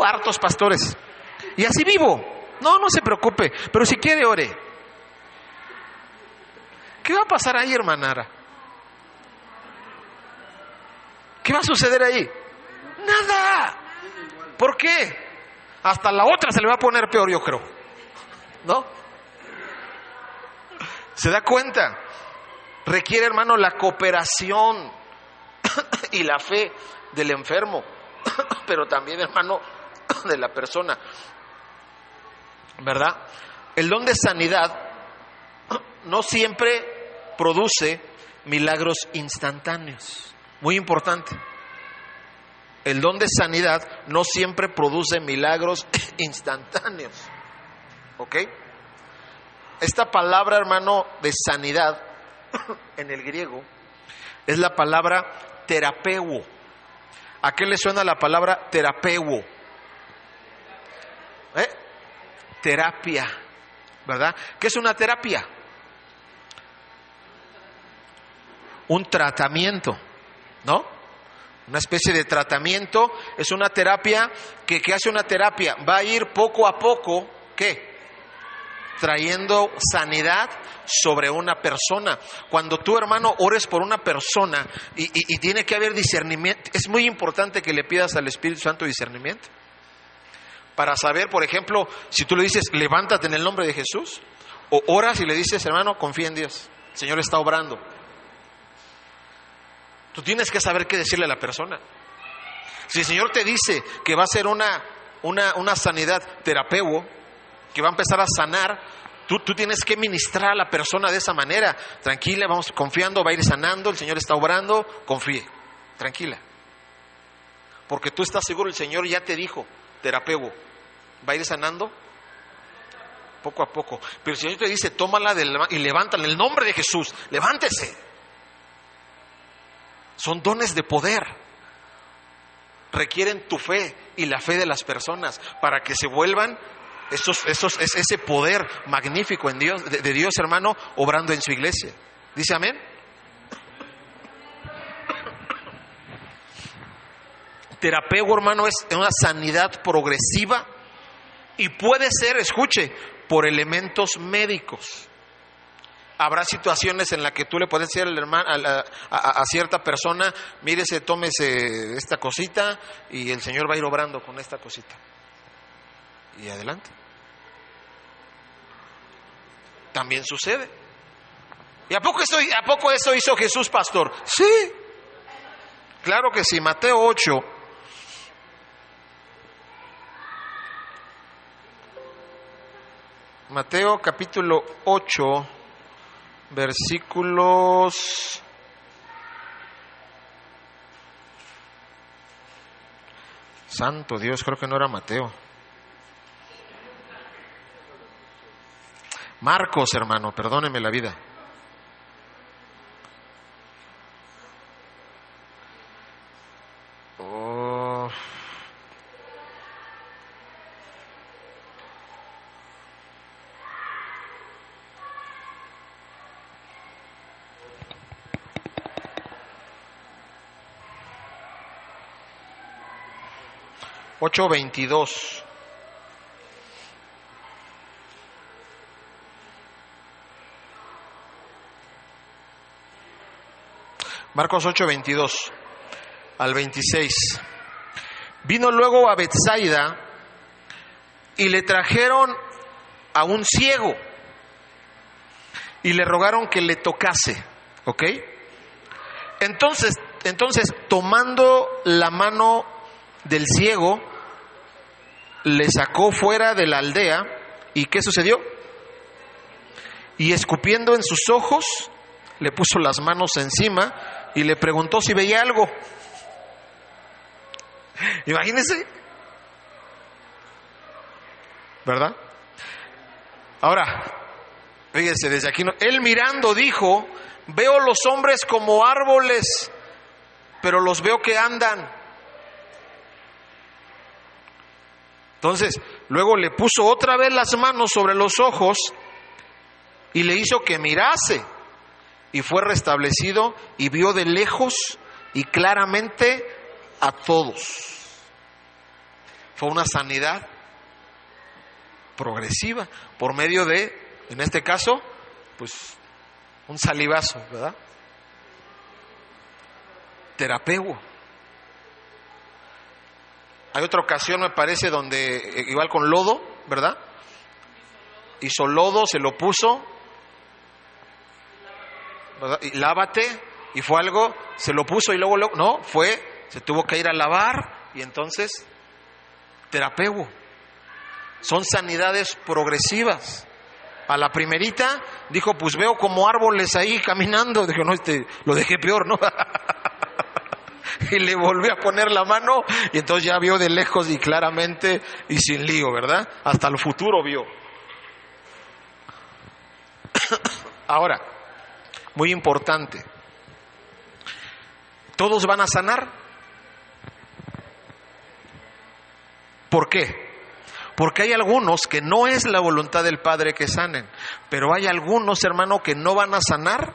hartos pastores. Y así vivo. No, no se preocupe, pero si quiere, ore. ¿Qué va a pasar ahí, hermana Ara? ¿Qué va a suceder ahí? Nada. ¿Por qué? Hasta la otra se le va a poner peor, yo creo. ¿No? ¿Se da cuenta? Requiere, hermano, la cooperación y la fe del enfermo, pero también, hermano, de la persona, ¿verdad? El don de sanidad no siempre produce milagros instantáneos. Muy importante. El don de sanidad no siempre produce milagros instantáneos. ¿Ok? Esta palabra, hermano, de sanidad en el griego es la palabra terapeuo. ¿A qué le suena la palabra terapeuo? Terapia, ¿verdad? ¿Qué es una terapia? Un tratamiento, ¿no? Una especie de tratamiento. Es una terapia que hace una terapia. Va a ir poco a poco, ¿qué? Trayendo sanidad sobre una persona. Cuando tú, hermano, ores por una persona y tiene que haber discernimiento, es muy importante que le pidas al Espíritu Santo discernimiento para saber, por ejemplo, si tú le dices: levántate en el nombre de Jesús, o oras y le dices: hermano, confía en Dios, el Señor está obrando. Tú tienes que saber qué decirle a la persona. Si el Señor te dice que va a ser una sanidad terapeuo, que va a empezar a sanar, tú tienes que ministrar a la persona de esa manera. Tranquila, vamos confiando, va a ir sanando, el Señor está obrando, confíe, tranquila. Porque tú estás seguro, el Señor ya te dijo, terapeuo, va a ir sanando poco a poco. Pero el Señor te dice: tómala y levántala en el nombre de Jesús, levántese. Son dones de poder. Requieren tu fe y la fe de las personas para que se vuelvan ese poder magnífico en Dios, de Dios, hermano, obrando en su iglesia. ¿Dice amén? Terapeuo, hermano, es una sanidad progresiva y puede ser, escuche, por elementos médicos. Habrá situaciones en las que tú le puedes decir al hermano, a cierta persona, mírese, tómese esta cosita y el Señor va a ir obrando con esta cosita. Y adelante. También sucede. ¿Y a poco eso hizo Jesús, pastor? Sí, claro que sí. Mateo 8. Mateo capítulo 8, versículos... Santo Dios, creo que no era Mateo. Marcos, hermano, perdóneme la vida. Oh. Ocho 22. Marcos 8, 22 al 26. Vino luego a Betsaida y le trajeron a un ciego y le rogaron que le tocase. ¿Ok? Entonces, tomando la mano del ciego, le sacó fuera de la aldea. ¿Y qué sucedió? Y escupiendo en sus ojos, le puso las manos encima y le preguntó si veía algo. Imagínense, ¿verdad? Ahora, fíjense, desde aquí, él mirando dijo: veo los hombres como árboles, pero los veo que andan. Entonces, luego le puso otra vez las manos sobre los ojos y le hizo que mirase. Y fue restablecido y vio de lejos y claramente a todos. Fue una sanidad progresiva por medio de, en este caso, pues un salivazo, ¿verdad? Terapeuo. Hay otra ocasión, me parece, donde igual con lodo, ¿verdad? Hizo lodo, se lo puso, ¿verdad? Y lávate, y fue algo, se lo puso y luego, no, se tuvo que ir a lavar, y entonces, terapeuo. Son sanidades progresivas. A la primerita dijo: pues veo como árboles ahí caminando. Dijo: no, lo dejé peor, ¿no? Y le volvió a poner la mano, y entonces ya vio de lejos y claramente y sin lío, ¿verdad? Hasta el futuro vio. Ahora, muy importante, ¿todos van a sanar? ¿Por qué? Porque hay algunos que no es la voluntad del Padre que sanen, pero hay algunos, hermano, que no van a sanar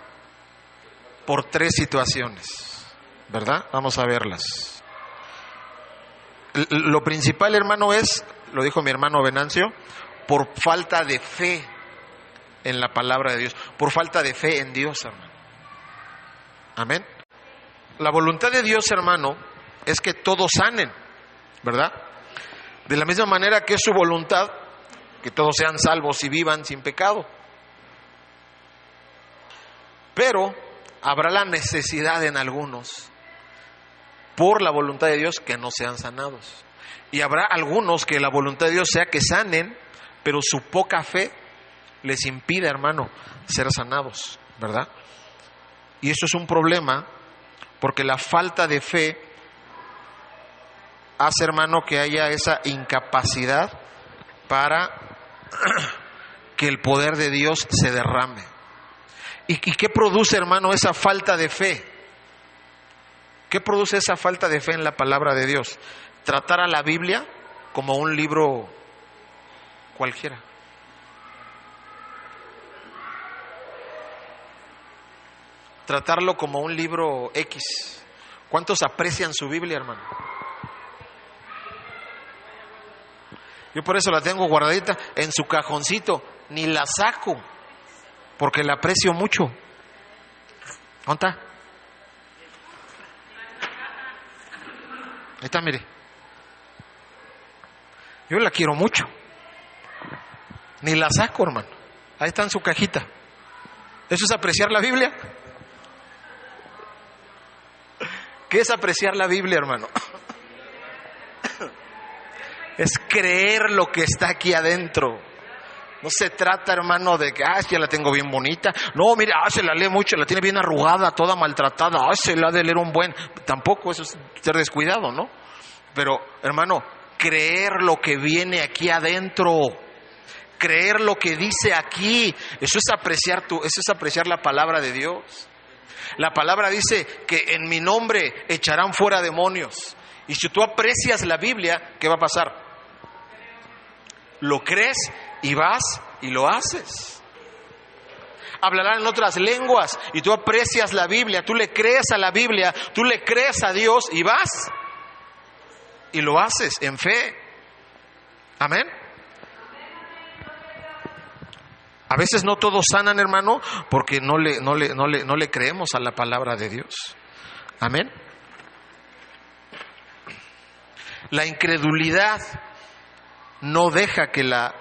por 3 situaciones, ¿verdad? Vamos a verlas. Lo principal, hermano, es, lo dijo mi hermano Venancio, por falta de fe en la palabra de Dios, por falta de fe en Dios, hermano. Amén. La voluntad de Dios, hermano, es que todos sanen, ¿verdad? De la misma manera que es su voluntad que todos sean salvos y vivan sin pecado. Pero habrá la necesidad en algunos, por la voluntad de Dios, que no sean sanados. Y habrá algunos que la voluntad de Dios sea que sanen, pero su poca fe les impide, hermano, ser sanados, ¿verdad? Y eso es un problema, porque la falta de fe hace, hermano, que haya esa incapacidad para que el poder de Dios se derrame. ¿Y qué produce, hermano, esa falta de fe? ¿Qué produce esa falta de fe en la palabra de Dios? Tratar a la Biblia como un libro cualquiera. Tratarlo como un libro X. ¿Cuántos aprecian su Biblia, hermano? Yo por eso la tengo guardadita en su cajoncito, ni la saco. porque la aprecio mucho. ¿Dónde está? Ahí está, mire. Yo la quiero mucho. Ni la saco, hermano. Ahí está en su cajita. ¿Eso es apreciar la Biblia? ¿Qué es apreciar la Biblia, hermano? Es creer lo que está aquí adentro. No se trata, hermano, de que, ya la tengo bien bonita. No, mira, se la lee mucho, la tiene bien arrugada, toda maltratada. Se la ha de leer un buen. Tampoco eso es ser descuidado, ¿no? Pero, hermano, creer lo que viene aquí adentro. Creer lo que dice aquí. Eso es apreciar la palabra de Dios. La palabra dice que en mi nombre echarán fuera demonios. Y si tú aprecias la Biblia, ¿qué va a pasar? Lo crees y vas y lo haces. Hablarán en otras lenguas y tú aprecias la Biblia, tú le crees a la Biblia, tú le crees a Dios y vas y lo haces en fe. Amén. A veces no todos sanan, hermano, porque no le creemos a la palabra de Dios. Amén. La incredulidad no deja que la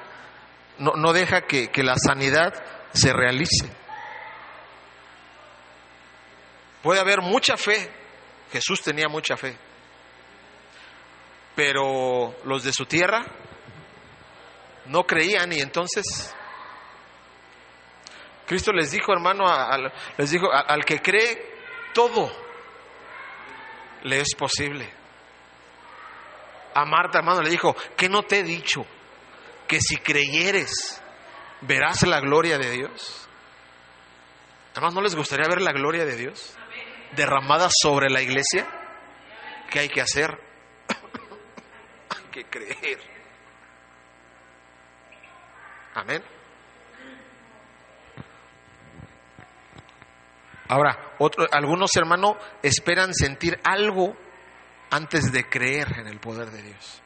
sanidad se realice. Puede haber mucha fe. Jesús tenía mucha fe. Pero los de su tierra no creían y entonces Cristo les dijo, hermano, al que cree, todo le es posible. A Marta, hermano, le dijo, ¿qué no te he dicho? Que si creyeres, verás la gloria de Dios. Además, ¿no les gustaría ver la gloria de Dios derramada sobre la iglesia? ¿Qué hay que hacer? Hay que creer. Amén. Ahora, algunos hermanos esperan sentir algo antes de creer en el poder de Dios.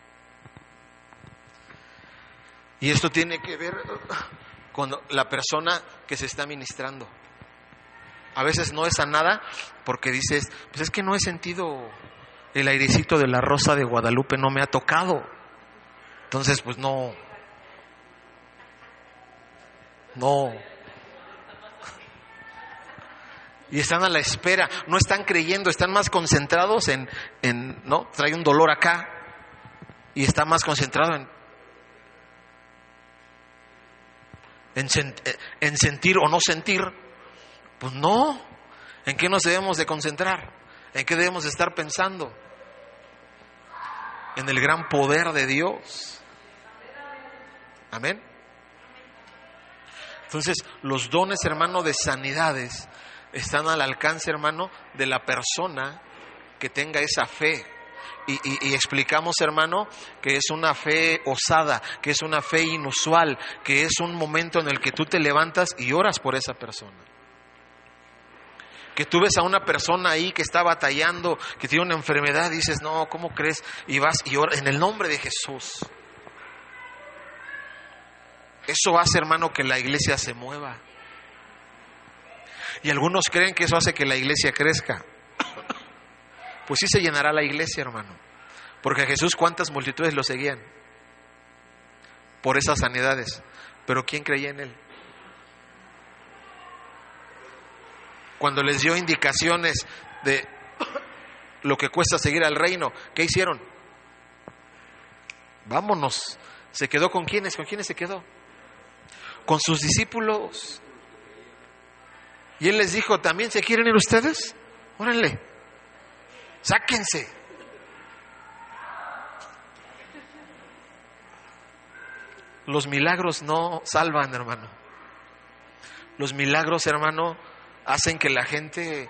Y esto tiene que ver con la persona que se está ministrando. A veces no es sanada porque dices, pues es que no he sentido el airecito de la rosa de Guadalupe, no me ha tocado. Entonces, pues no. Y están a la espera, no están creyendo, están más concentrados en ¿no? Trae un dolor acá y está más concentrado en sentir o no sentir. Pues no. ¿En qué nos debemos de concentrar? ¿En qué debemos de estar pensando? En el gran poder de Dios. Amén. Entonces, los dones, hermano, de sanidades están al alcance, hermano, de la persona que tenga esa fe. Y explicamos, hermano, que es una fe osada, que es una fe inusual, que es un momento en el que tú te levantas y oras por esa persona. Que tú ves a una persona ahí que está batallando, que tiene una enfermedad, y dices, no, ¿cómo crees? Y vas y oras en el nombre de Jesús. Eso hace, hermano, que la iglesia se mueva. Y algunos creen que eso hace que la iglesia crezca. Pues sí se llenará la iglesia, hermano. Porque a Jesús, ¿cuántas multitudes lo seguían? Por esas sanidades. Pero ¿quién creía en él? Cuando les dio indicaciones de lo que cuesta seguir al reino, ¿qué hicieron? Vámonos. ¿Se quedó con quiénes? ¿Con quiénes se quedó? Con sus discípulos. Y él les dijo, ¿también se quieren ir ustedes? Órenle, sáquense. Los milagros no salvan, hermano. Los milagros, hermano, hacen que la gente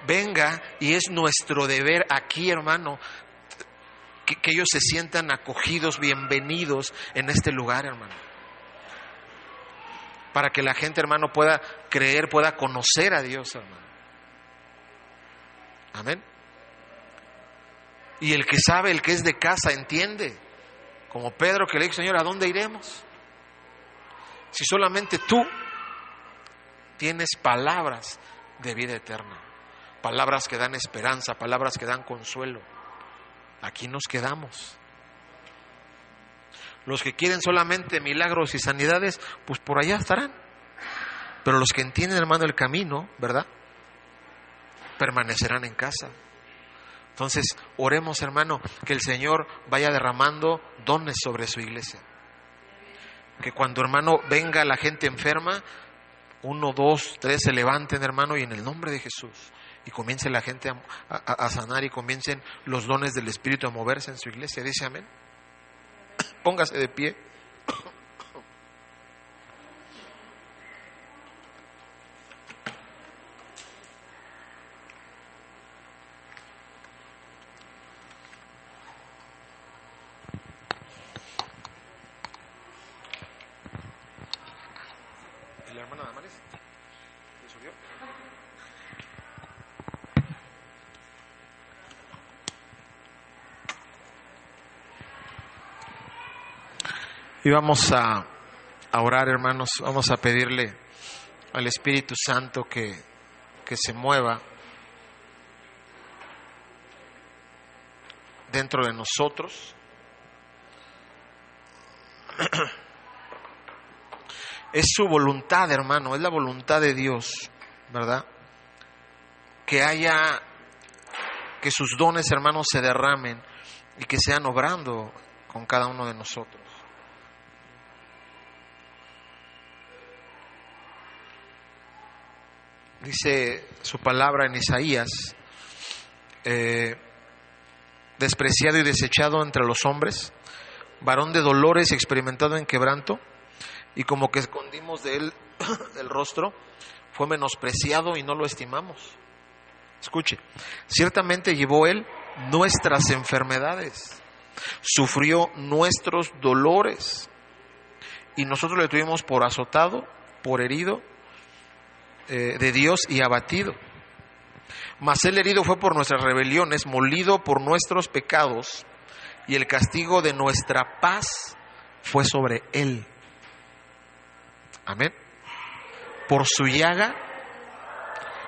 venga, y es nuestro deber aquí, hermano, que ellos se sientan acogidos, bienvenidos en este lugar, hermano. Para que la gente, hermano, pueda creer, pueda conocer a Dios, hermano. Amén. Y el que sabe, el que es de casa, entiende. Como Pedro, que le dijo, Señor, ¿a dónde iremos? Si solamente tú tienes palabras de vida eterna, palabras que dan esperanza, palabras que dan consuelo. Aquí nos quedamos. Los que quieren solamente milagros y sanidades, pues por allá estarán. Pero los que entienden, hermano, el camino, ¿verdad?, permanecerán en casa. Entonces, oremos, hermano, que el Señor vaya derramando dones sobre su iglesia. Que cuando, hermano, venga la gente enferma, 1, 2, 3 se levanten, hermano, y en el nombre de Jesús, y comience la gente a sanar, y comiencen los dones del Espíritu a moverse en su iglesia. Dice amén. Póngase de pie. ¿Y la hermana Damaris? ¿Se subió? Y vamos a orar, hermanos. Vamos a pedirle al Espíritu Santo que se mueva dentro de nosotros. Es su voluntad, hermano, es la voluntad de Dios, ¿verdad? Que sus dones, hermanos, se derramen y que sean obrando con cada uno de nosotros. Dice su palabra en Isaías, despreciado y desechado entre los hombres, varón de dolores, experimentado en quebranto, y como que escondimos de él el rostro, fue menospreciado y no lo estimamos. Escuche, ciertamente llevó él nuestras enfermedades, sufrió nuestros dolores, y nosotros le tuvimos por azotado, por herido de Dios y abatido. Mas él herido fue por nuestras rebeliones, molido por nuestros pecados, y el castigo de nuestra paz fue sobre él. Amén. Por su llaga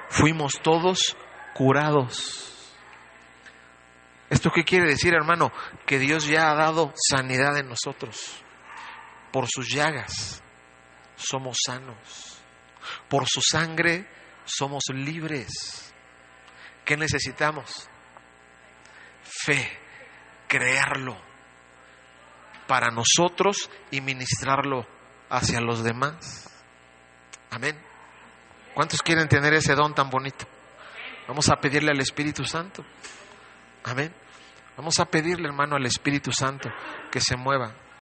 fuimos todos curados. ¿Esto qué quiere decir, hermano? Que Dios ya ha dado sanidad en nosotros. Por sus llagas somos sanos. Por su sangre somos libres. ¿Qué necesitamos? Fe, creerlo para nosotros y ministrarlo hacia los demás. Amén. ¿Cuántos quieren tener ese don tan bonito? Vamos a pedirle al Espíritu Santo. Amén. Vamos a pedirle, hermano, al Espíritu Santo que se mueva.